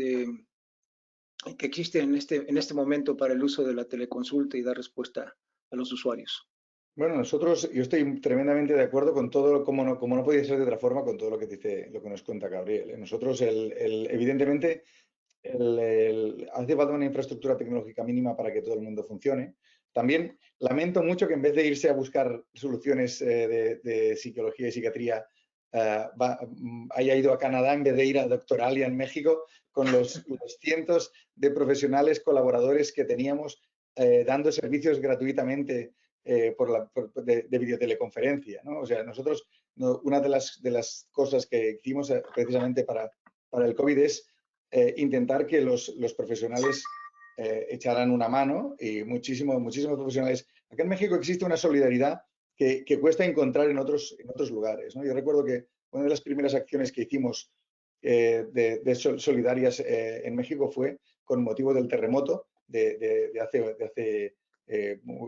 que existen en este momento para el uso de la teleconsulta y dar respuesta a los usuarios? Bueno, yo estoy tremendamente de acuerdo con todo, como no podía ser de otra forma, con todo lo que dice, lo que nos cuenta Gabriel. Nosotros, evidentemente, hace falta una infraestructura tecnológica mínima para que todo el mundo funcione. También lamento mucho que en vez de irse a buscar soluciones de psicología y psiquiatría, haya ido a Canadá en vez de ir a Doctoralia en México, con los cientos de profesionales colaboradores que teníamos dando servicios gratuitamente de videoteleconferencia, ¿no? O sea, nosotros, una de las cosas que hicimos precisamente para el COVID es intentar que los profesionales echaran una mano, y muchísimos profesionales. Acá en México existe una solidaridad que cuesta encontrar en otros lugares, ¿no? Yo recuerdo que una de las primeras acciones que hicimos solidarias en México fue con motivo del terremoto de hace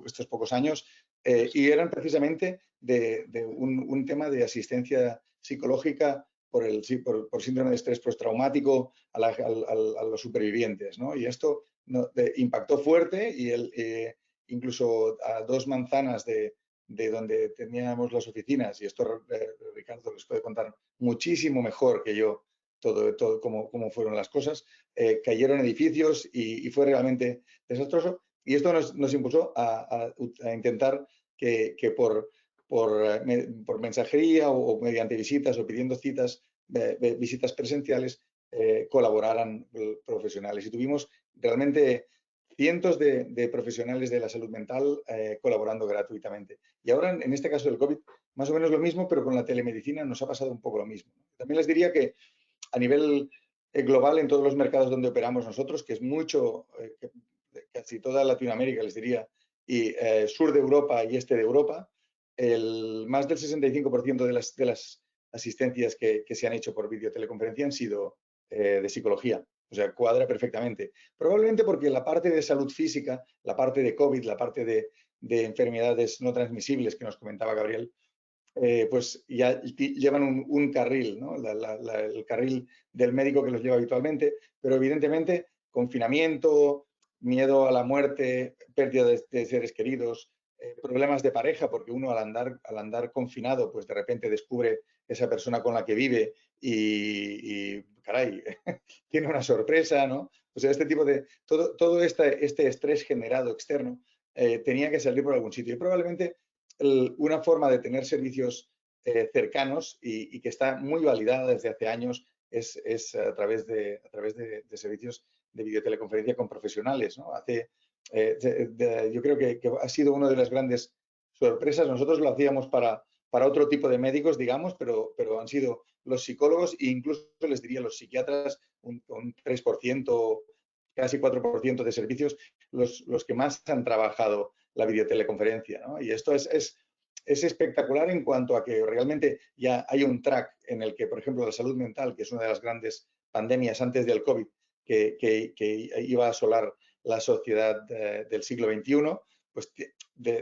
estos pocos años, y eran precisamente de un tema de asistencia psicológica por síndrome de estrés postraumático a los supervivientes, ¿no? Y esto impactó fuerte, y incluso a 2 manzanas de donde teníamos las oficinas, y esto Ricardo les puede contar muchísimo mejor que yo todo cómo fueron las cosas, cayeron edificios y fue realmente desastroso. Y esto nos impulsó a intentar que por mensajería o mediante visitas o pidiendo citas, visitas presenciales, colaboraran profesionales. Y tuvimos realmente cientos de profesionales de la salud mental colaborando gratuitamente. Y ahora, en este caso del COVID, más o menos lo mismo, pero con la telemedicina nos ha pasado un poco lo mismo. También les diría que a nivel global, en todos los mercados donde operamos nosotros, que es mucho, casi toda Latinoamérica, les diría, y sur de Europa y este de Europa, más del 65% de las asistencias que se han hecho por videoteleconferencia han sido de psicología. O sea, cuadra perfectamente. Probablemente porque la parte de salud física, la parte de COVID, la parte de enfermedades no transmisibles que nos comentaba Gabriel, pues ya llevan un carril, ¿no? El carril del médico que los lleva habitualmente, pero evidentemente confinamiento, miedo a la muerte, pérdida de seres queridos, problemas de pareja, porque uno al andar confinado, pues de repente descubre esa persona con la que vive y caray, tiene una sorpresa, ¿no? O sea, este tipo de, todo este estrés generado externo tenía que salir por algún sitio, y probablemente una forma de tener servicios cercanos y que está muy validada desde hace años es a través de servicios de videoteleconferencia con profesionales, ¿no? Yo creo que ha sido una de las grandes sorpresas. Nosotros lo hacíamos para otro tipo de médicos, digamos, pero han sido los psicólogos e incluso les diría los psiquiatras, un 3%, casi 4% de servicios, los que más han trabajado la videoteleconferencia, ¿no? Y esto es espectacular en cuanto a que realmente ya hay un track en el que, por ejemplo, la salud mental, que es una de las grandes pandemias antes del COVID, que iba a asolar la sociedad del siglo XXI, pues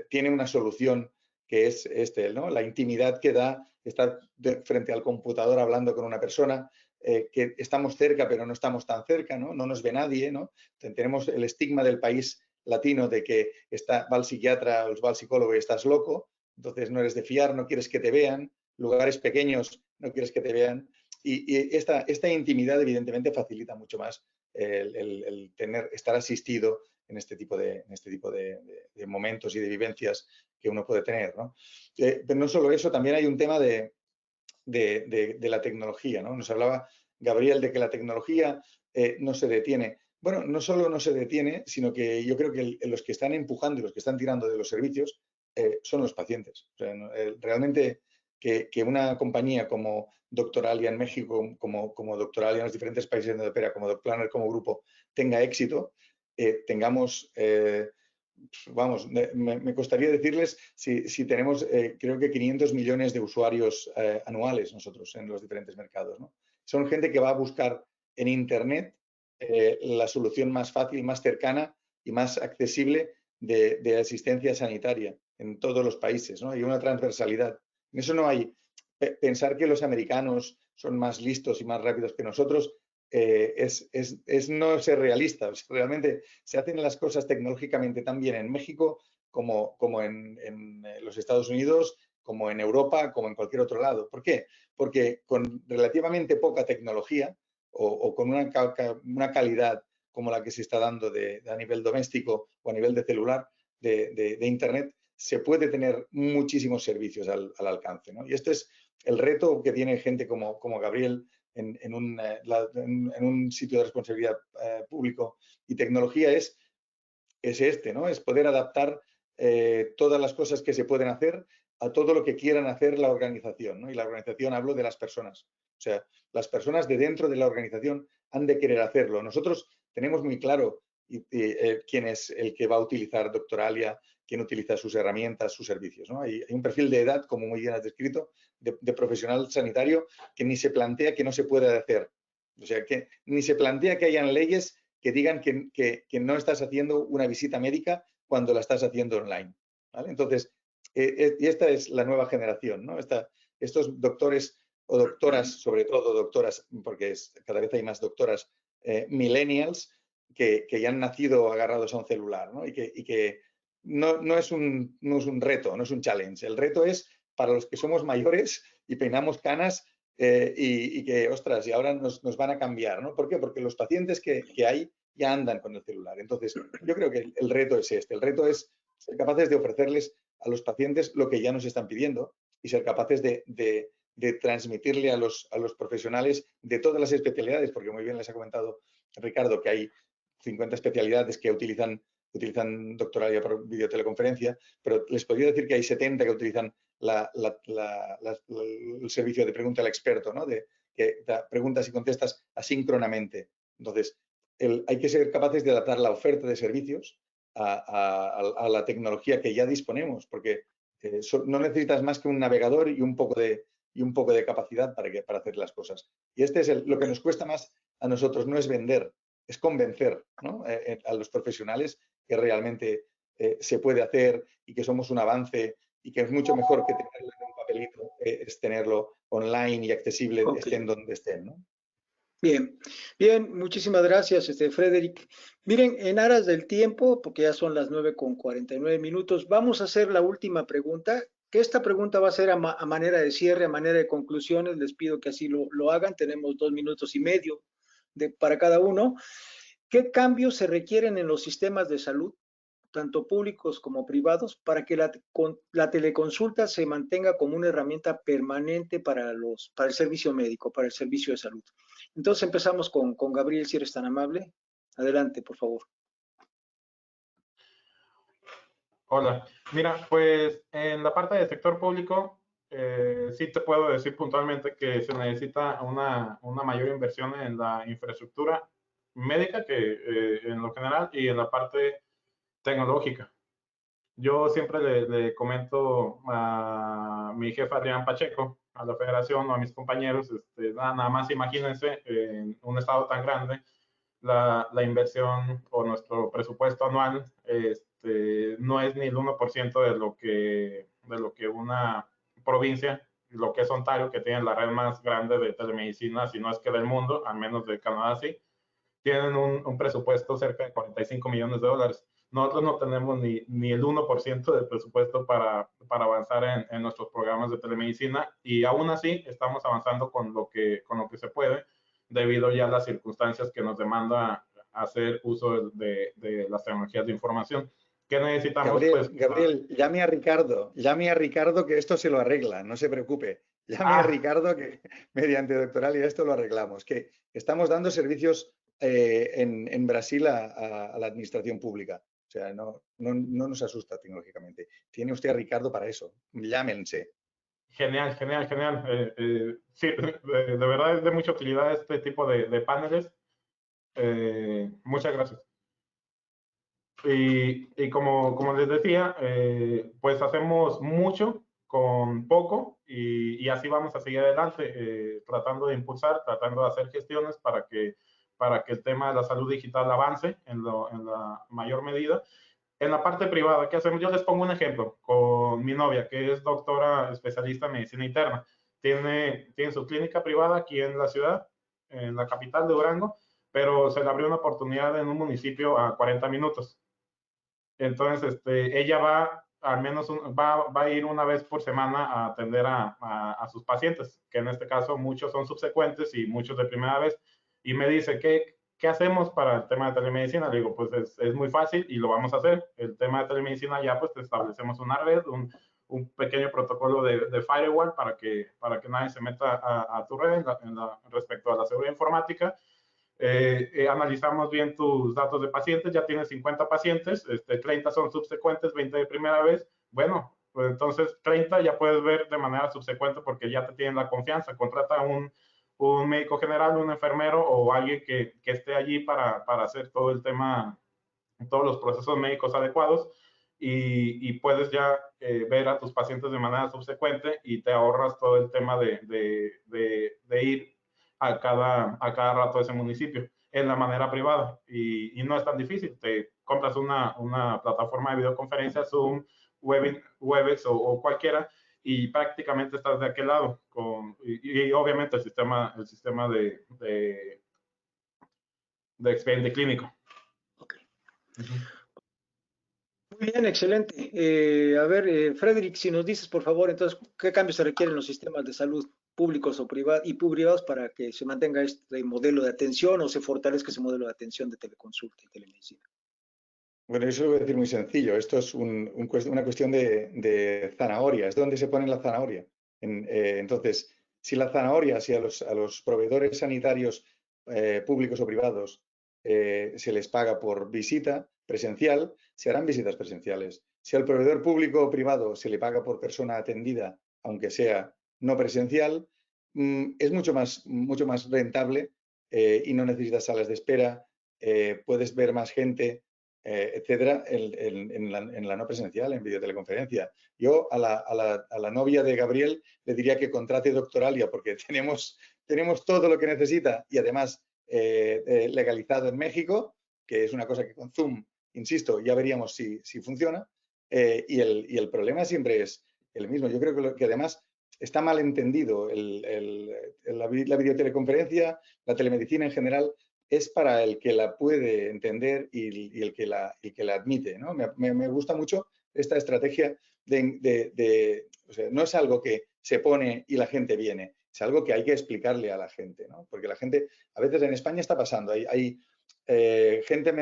tiene una solución que es ¿no? La intimidad que da estar frente al computador hablando con una persona, que estamos cerca pero no estamos tan cerca, ¿no? No nos ve nadie, ¿no? Tenemos el estigma del país latino de que va al psiquiatra o va al psicólogo y estás loco, entonces no eres de fiar, no quieres que te vean, lugares pequeños no quieres que te vean, y esta intimidad evidentemente facilita mucho más el estar asistido en este tipo de momentos y de vivencias que uno puede tener, ¿no? Pero no solo eso, también hay un tema de la tecnología, ¿no? Nos hablaba Gabriel de que la tecnología no se detiene. Bueno, no solo no se detiene, sino que yo creo que los que están empujando y los que están tirando de los servicios son los pacientes. O sea, realmente que una compañía como Doctoralia en México, como Doctoralia en los diferentes países donde opera, como DocPlanner como grupo, tenga éxito, tengamos... vamos, me costaría decirles si tenemos, creo que 500 millones de usuarios anuales nosotros en los diferentes mercados, ¿no? Son gente que va a buscar en Internet la solución más fácil, más cercana y más accesible de asistencia sanitaria en todos los países, ¿no? Hay una transversalidad. En eso no hay... Pensar que los americanos son más listos y más rápidos que nosotros es no ser realista. O sea, realmente se hacen las cosas tecnológicamente tan bien en México como en los Estados Unidos, como en Europa, como en cualquier otro lado. ¿Por qué? Porque con relativamente poca tecnología o con una calidad como la que se está dando a nivel doméstico o a nivel de celular, de Internet, se puede tener muchísimos servicios al alcance, ¿no? Y este es el reto que tiene gente como Gabriel en un sitio de responsabilidad público y tecnología es este, ¿no? Es poder adaptar todas las cosas que se pueden hacer a todo lo que quieran hacer la organización, ¿no? Y la organización, hablo de las personas. O sea, las personas de dentro de la organización han de querer hacerlo. Nosotros tenemos muy claro quién es el que va a utilizar Doctoralia, quién utiliza sus herramientas, sus servicios, ¿no? Hay un perfil de edad, como muy bien has descrito, de profesional sanitario que ni se plantea que no se pueda hacer. O sea, que ni se plantea que hayan leyes que digan que no estás haciendo una visita médica cuando la estás haciendo online, ¿vale? Entonces, y esta es la nueva generación, ¿no? Estos doctores o doctoras, sobre todo doctoras, porque cada vez hay más doctoras millennials que ya han nacido agarrados a un celular, ¿no? Y que no es un reto, no es un challenge. El reto es para los que somos mayores y peinamos canas y que, ostras, y ahora nos van a cambiar, ¿no? ¿Por qué? Porque los pacientes que hay ya andan con el celular. Entonces, yo creo que el reto es este. El reto es ser capaces de ofrecerles a los pacientes lo que ya nos están pidiendo y ser capaces de transmitirle a los profesionales de todas las especialidades, porque muy bien les ha comentado Ricardo que hay 50 especialidades que utilizan Doctoralia por videoteleconferencia, pero les podría decir que hay 70 que utilizan el servicio de pregunta al experto, ¿no? Que da preguntas y contestas asíncronamente. Entonces, hay que ser capaces de adaptar la oferta de servicios a la tecnología que ya disponemos, porque no necesitas más que un navegador y un poco de capacidad para hacer las cosas. Y este es lo que nos cuesta más a nosotros, no es vender, es convencer, ¿no? A los profesionales que realmente se puede hacer y que somos un avance y que es mucho mejor que tenerlo en un papelito, es tenerlo online y accesible, okay, estén donde estén, ¿no? Bien, bien, muchísimas gracias, Frederick. Miren, en aras del tiempo, porque ya son las 9:49, vamos a hacer la última pregunta, que esta pregunta va a ser a manera de cierre, a manera de conclusiones. Les pido que así lo hagan. Tenemos 2 minutos y medio para cada uno. ¿Qué cambios se requieren en los sistemas de salud tanto públicos como privados, para que la teleconsulta se mantenga como una herramienta permanente para el servicio médico, para el servicio de salud. Entonces empezamos con Gabriel, si eres tan amable. Adelante, por favor. Hola, mira, pues en la parte del sector público, sí te puedo decir puntualmente que se necesita una mayor inversión en la infraestructura médica que en lo general y en la parte tecnológica. Yo siempre le comento a mi jefe Adrián Pacheco, a la federación o a mis compañeros, nada más imagínense en un estado tan grande, la inversión o nuestro presupuesto anual no es ni el 1% de lo que una provincia, lo que es Ontario, que tiene la red más grande de telemedicina, si no es que del mundo, al menos de Canadá sí, tienen un presupuesto cerca de 45 millones de dólares. Nosotros no tenemos ni el 1% del presupuesto para avanzar en nuestros programas de telemedicina y aún así estamos avanzando con lo que se puede debido ya a las circunstancias que nos demanda hacer uso de las tecnologías de información. ¿Qué necesitamos? Gabriel, llame a Ricardo que esto se lo arregla, no se preocupe. Llame a Ricardo que mediante doctoral y esto lo arreglamos, que estamos dando servicios en Brasil a la administración pública. O sea, no nos asusta tecnológicamente. Tiene usted a Ricardo para eso. Llámense. Genial. Sí, de verdad es de mucha utilidad este tipo de paneles. Muchas gracias. Y como les decía, pues hacemos mucho con poco y así vamos a seguir adelante, tratando de impulsar, tratando de hacer gestiones para que el tema de la salud digital avance en la mayor medida. En la parte privada, ¿qué hacemos? Yo les pongo un ejemplo con mi novia, que es doctora especialista en medicina interna. Tiene su clínica privada aquí en la ciudad, en la capital de Durango, pero se le abrió una oportunidad en un municipio a 40 minutos. Entonces, ella va al menos va a ir una vez por semana a atender a sus pacientes, que en este caso muchos son subsecuentes y muchos de primera vez, y me dice, ¿qué hacemos para el tema de telemedicina? Le digo, pues es muy fácil y lo vamos a hacer. El tema de telemedicina ya pues te establecemos una red, un pequeño protocolo de firewall para que nadie se meta a tu red respecto a la seguridad informática. Analizamos bien tus datos de pacientes, ya tienes 50 pacientes, 30 son subsecuentes, 20 de primera vez. Bueno, pues entonces 30 ya puedes ver de manera subsecuente porque ya te tienen la confianza. Contrata un médico general, un enfermero o alguien que esté allí para hacer todo el tema, todos los procesos médicos adecuados y puedes ya ver a tus pacientes de manera subsecuente y te ahorras todo el tema de ir a cada rato a ese municipio en la manera privada y no es tan difícil. Te compras una plataforma de videoconferencia, Zoom, Webex o cualquiera y prácticamente estás de aquel lado y obviamente el sistema de expediente clínico. Okay. Muy bien, excelente. A ver, Frederick, si nos dices, por favor, entonces, ¿qué cambios se requieren en los sistemas de salud públicos o privados para que se mantenga este modelo de atención o se fortalezca ese modelo de atención de teleconsulta y telemedicina? Bueno, eso lo voy a decir muy sencillo. Esto es una cuestión de zanahoria. Es donde se pone la zanahoria. Entonces, si la zanahoria, si a los proveedores sanitarios públicos o privados se les paga por visita presencial, se harán visitas presenciales. Si al proveedor público o privado se le paga por persona atendida, aunque sea no presencial, es mucho más rentable y no necesitas salas de espera, puedes ver más gente, etcétera, en la no presencial, en videoteleconferencia. Yo a la novia de Gabriel le diría que contrate Doctoralia porque tenemos todo lo que necesita y además legalizado en México, que es una cosa que con Zoom, insisto, ya veríamos si funciona. Y el problema siempre es el mismo. Yo creo que además está mal entendido la videoteleconferencia, la telemedicina en general, es para el que la puede entender y el que la admite, ¿no? Me gusta mucho esta estrategia o sea, no es algo que se pone y la gente viene, es algo que hay que explicarle a la gente, ¿no? Porque la gente, a veces en España está pasando, hay gente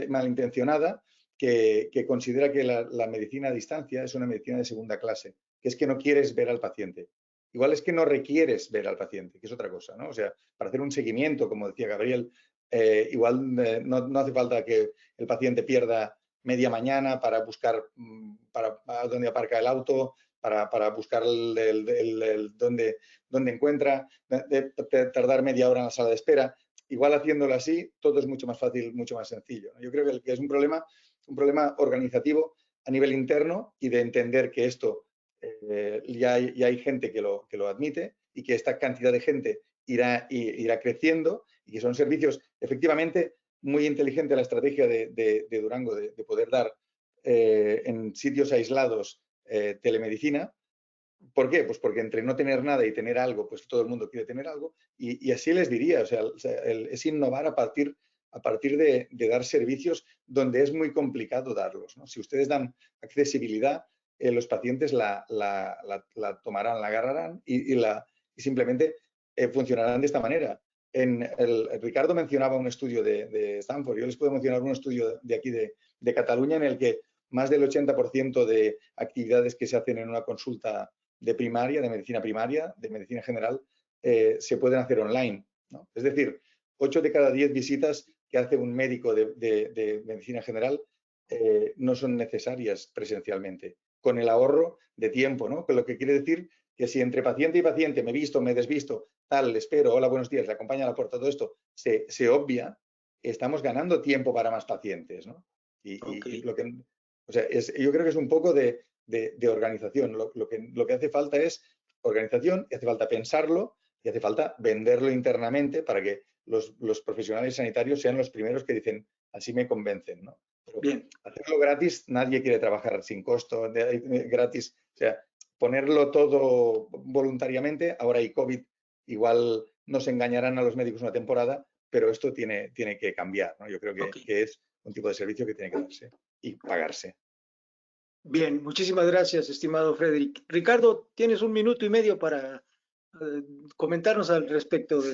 malintencionada que considera que la medicina a distancia es una medicina de segunda clase, que es que no quieres ver al paciente. Igual es que no requieres ver al paciente, que es otra cosa, ¿no? O sea, para hacer un seguimiento, como decía Gabriel, no hace falta que el paciente pierda media mañana para buscar para dónde aparca el auto, para buscar dónde encuentra, tardar media hora en la sala de espera. Igual haciéndolo así, todo es mucho más fácil, mucho más sencillo, ¿no? Yo creo que es un problema organizativo a nivel interno y de entender que esto ya hay gente que lo admite y que esta cantidad de gente irá creciendo y que son servicios efectivamente muy inteligente la estrategia de Durango de poder dar en sitios aislados telemedicina. ¿Por qué? Pues porque entre no tener nada y tener algo, pues todo el mundo quiere tener algo. Y así les diría, o sea, es innovar a partir de dar servicios donde es muy complicado darlos, ¿no? Si ustedes dan accesibilidad, los pacientes la tomarán, la agarrarán y simplemente funcionarán de esta manera. Ricardo mencionaba un estudio de Stanford, yo les puedo mencionar un estudio de aquí de Cataluña en el que más del 80% de actividades que se hacen en una consulta de primaria, de medicina primaria, de medicina general, se pueden hacer online, ¿no? Es decir, 8 de cada 10 visitas que hace un médico de medicina general no son necesarias presencialmente, con el ahorro de tiempo, ¿no? Lo que quiere decir que si entre paciente y paciente me visto, me desvisto, tal, le espero, hola, buenos días, le acompaña a la puerta, todo esto se obvia, estamos ganando tiempo para más pacientes, ¿no? Y lo que, o sea, yo creo que es un poco de organización. Lo que hace falta es organización y hace falta pensarlo y hace falta venderlo internamente para que los profesionales sanitarios sean los primeros que dicen, así me convencen, ¿no? Pero bien, hacerlo gratis, nadie quiere trabajar sin costo, gratis. O sea, ponerlo todo voluntariamente, ahora hay COVID, igual nos engañarán a los médicos una temporada, pero esto tiene que cambiar, ¿no? Yo creo que es un tipo de servicio que tiene que darse y pagarse. bien, muchísimas gracias, estimado Frederick. Ricardo, tienes 1 minuto y medio para comentarnos al respecto de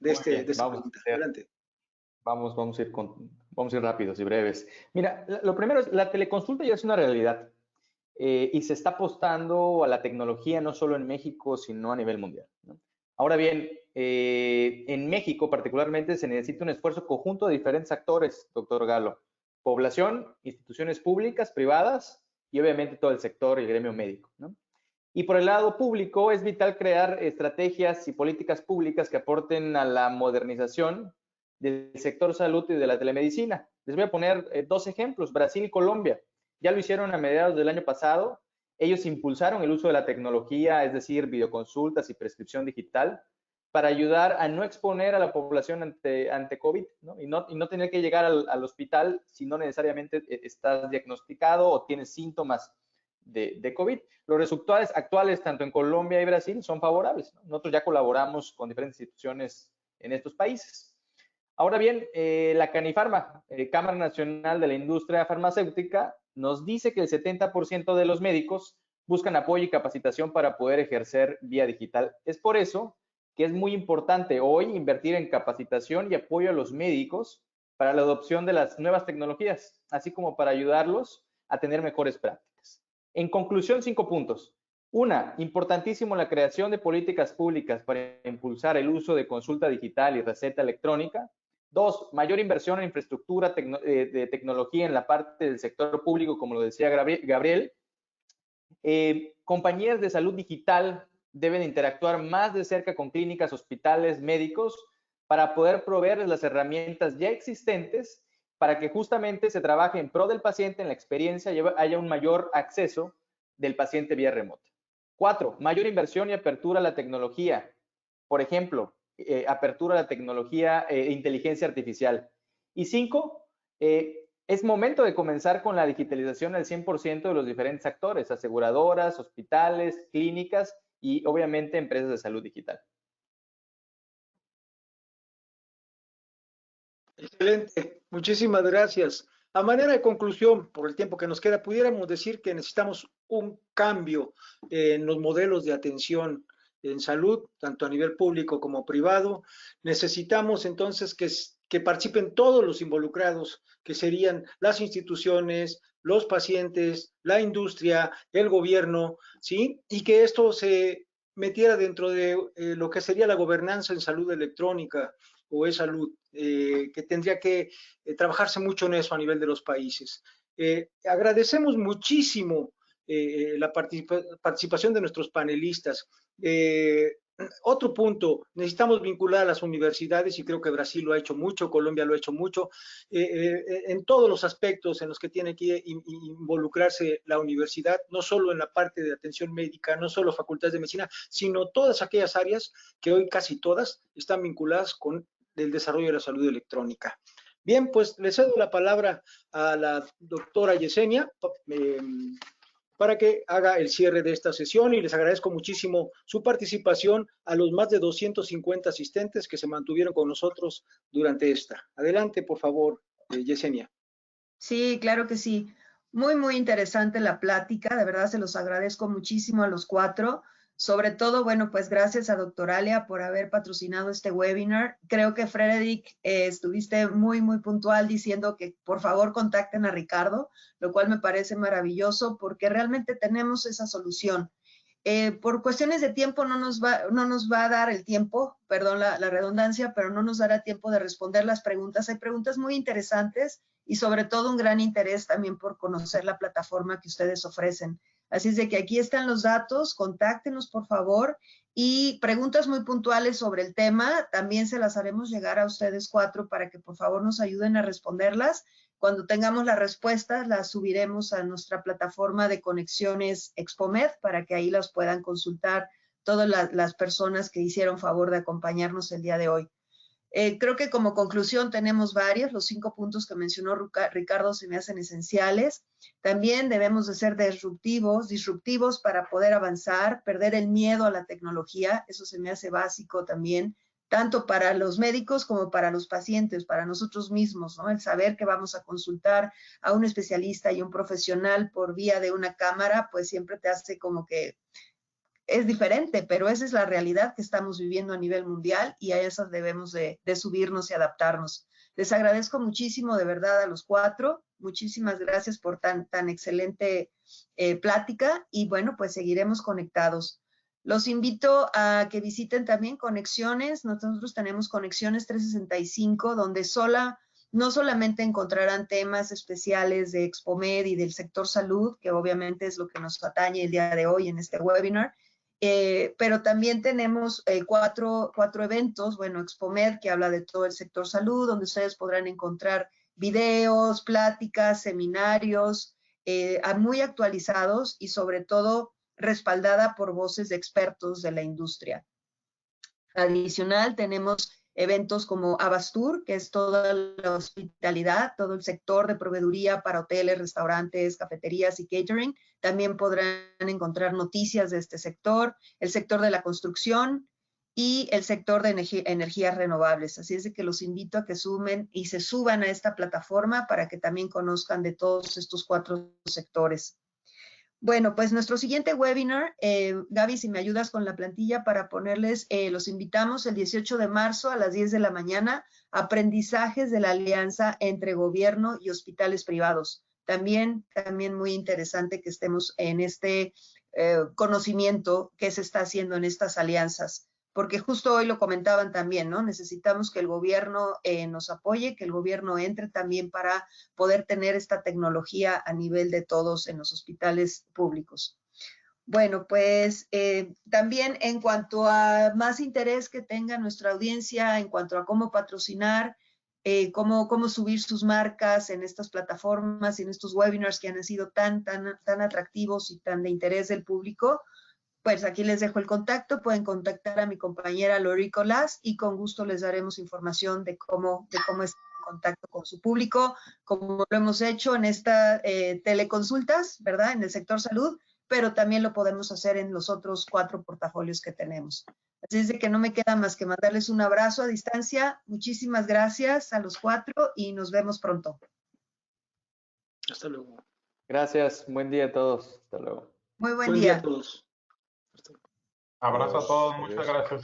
esta pregunta. Adelante. Vamos a ir rápidos y breves. Mira, lo primero es, la teleconsulta ya es una realidad y se está apostando a la tecnología no solo en México, sino a nivel mundial, ¿no? Ahora bien, en México particularmente se necesita un esfuerzo conjunto de diferentes actores, doctor Galo. Población, instituciones públicas, privadas y obviamente todo el sector y el gremio médico, ¿no? Y por el lado público es vital crear estrategias y políticas públicas que aporten a la modernización del sector salud y de la telemedicina. Les voy a poner 2 ejemplos, Brasil y Colombia. Ya lo hicieron a mediados del año pasado. Ellos impulsaron el uso de la tecnología, es decir, videoconsultas y prescripción digital, para ayudar a no exponer a la población ante COVID, ¿no? Y no tener que llegar al hospital si no necesariamente estás diagnosticado o tienes síntomas de COVID. Los resultados actuales, tanto en Colombia y Brasil, son favorables, ¿no? Nosotros ya colaboramos con diferentes instituciones en estos países. Ahora bien, la Canifarma, Cámara Nacional de la Industria Farmacéutica, nos dice que el 70% de los médicos buscan apoyo y capacitación para poder ejercer vía digital. Es por eso que es muy importante hoy invertir en capacitación y apoyo a los médicos para la adopción de las nuevas tecnologías, así como para ayudarlos a tener mejores prácticas. En conclusión, 5 puntos. 1, importantísimo la creación de políticas públicas para impulsar el uso de consulta digital y receta electrónica. 2, mayor inversión en infraestructura de tecnología en la parte del sector público, como lo decía Gabriel. Compañías de salud digital deben interactuar más de cerca con clínicas, hospitales, médicos, para poder proveerles las herramientas ya existentes para que justamente se trabaje en pro del paciente, en la experiencia, y haya un mayor acceso del paciente vía remota. 4, mayor inversión y apertura a la tecnología. Por ejemplo, apertura a la tecnología inteligencia artificial. Y 5, es momento de comenzar con la digitalización al 100% de los diferentes actores, aseguradoras, hospitales, clínicas y obviamente empresas de salud digital. Excelente, muchísimas gracias. A manera de conclusión, por el tiempo que nos queda, pudiéramos decir que necesitamos un cambio en los modelos de atención en salud, tanto a nivel público como privado. Necesitamos entonces que que participen todos los involucrados, que serían las instituciones, los pacientes, la industria, el gobierno, ¿sí? Y que esto se metiera dentro de lo que sería la gobernanza en salud electrónica o e-salud, que tendría que trabajarse mucho en eso a nivel de los países. Agradecemos muchísimo la participación de nuestros panelistas. Otro punto, necesitamos vincular a las universidades y creo que Brasil lo ha hecho mucho, Colombia lo ha hecho mucho, en todos los aspectos en los que tiene que involucrarse la universidad, no solo en la parte de atención médica, no solo facultades de medicina, sino todas aquellas áreas que hoy casi todas están vinculadas con el desarrollo de la salud electrónica. Bien, pues le cedo la palabra a la doctora Yesenia para que haga el cierre de esta sesión y les agradezco muchísimo su participación a los más de 250 asistentes que se mantuvieron con nosotros durante esta. Adelante, por favor, Yesenia. Sí, claro que sí. Muy, muy interesante la plática. De verdad se los agradezco muchísimo a los 4. Sobre todo, bueno, pues gracias a Doctoralia por haber patrocinado este webinar. Creo que Frederick, estuviste muy, muy puntual diciendo que por favor contacten a Ricardo, lo cual me parece maravilloso porque realmente tenemos esa solución. Por cuestiones de tiempo no nos va a dar el tiempo, perdón la redundancia, pero no nos dará tiempo de responder las preguntas. Hay preguntas muy interesantes y sobre todo un gran interés también por conocer la plataforma que ustedes ofrecen. Así es de que aquí están los datos, contáctenos por favor y preguntas muy puntuales sobre el tema, también se las haremos llegar a ustedes 4 para que por favor nos ayuden a responderlas. Cuando tengamos las respuestas, las subiremos a nuestra plataforma de conexiones Expomed para que ahí las puedan consultar todas las personas que hicieron favor de acompañarnos el día de hoy. Creo que como conclusión tenemos varios, los 5 puntos que mencionó Ricardo se me hacen esenciales. También debemos de ser disruptivos para poder avanzar, perder el miedo a la tecnología, eso se me hace básico también, tanto para los médicos como para los pacientes, para nosotros mismos, ¿no? El saber que vamos a consultar a un especialista y un profesional por vía de una cámara, pues siempre te hace como que es diferente, pero esa es la realidad que estamos viviendo a nivel mundial y a esas debemos de subirnos y adaptarnos. Les agradezco muchísimo de verdad a los 4. Muchísimas gracias por tan excelente plática y bueno, pues seguiremos conectados. Los invito a que visiten también Conexiones. Nosotros tenemos Conexiones 365, donde no solamente encontrarán temas especiales de Expomed y del sector salud, que obviamente es lo que nos atañe el día de hoy en este webinar, pero también tenemos 4 eventos, bueno, Expomed, que habla de todo el sector salud, donde ustedes podrán encontrar videos, pláticas, seminarios, muy actualizados y sobre todo respaldada por voces de expertos de la industria. Adicional, tenemos eventos como Abastur, que es toda la hospitalidad, todo el sector de proveeduría para hoteles, restaurantes, cafeterías y catering. También podrán encontrar noticias de este sector, el sector de la construcción y el sector de energías renovables. Así es de que los invito a que sumen y se suban a esta plataforma para que también conozcan de todos estos 4 sectores. Bueno, pues nuestro siguiente webinar, Gaby, si me ayudas con la plantilla para ponerles, los invitamos el 18 de marzo a las 10 de la mañana, aprendizajes de la alianza entre gobierno y hospitales privados. También muy interesante que estemos en este conocimiento que se está haciendo en estas alianzas, porque justo hoy lo comentaban también, ¿no? Necesitamos que el gobierno nos apoye, que el gobierno entre también para poder tener esta tecnología a nivel de todos en los hospitales públicos. Bueno, pues también en cuanto a más interés que tenga nuestra audiencia, en cuanto a cómo patrocinar, cómo subir sus marcas en estas plataformas y en estos webinars que han sido tan atractivos y tan de interés del público, pues aquí les dejo el contacto, pueden contactar a mi compañera Lori Colás y con gusto les daremos información de cómo estar en contacto con su público, como lo hemos hecho en estas teleconsultas, ¿verdad? En el sector salud, pero también lo podemos hacer en los otros 4 portafolios que tenemos. Así es de que no me queda más que mandarles un abrazo a distancia. Muchísimas gracias a los 4 y nos vemos pronto. Hasta luego. Gracias, buen día a todos. Hasta luego. Muy buen día A todos. Abrazo a todos, muchas gracias.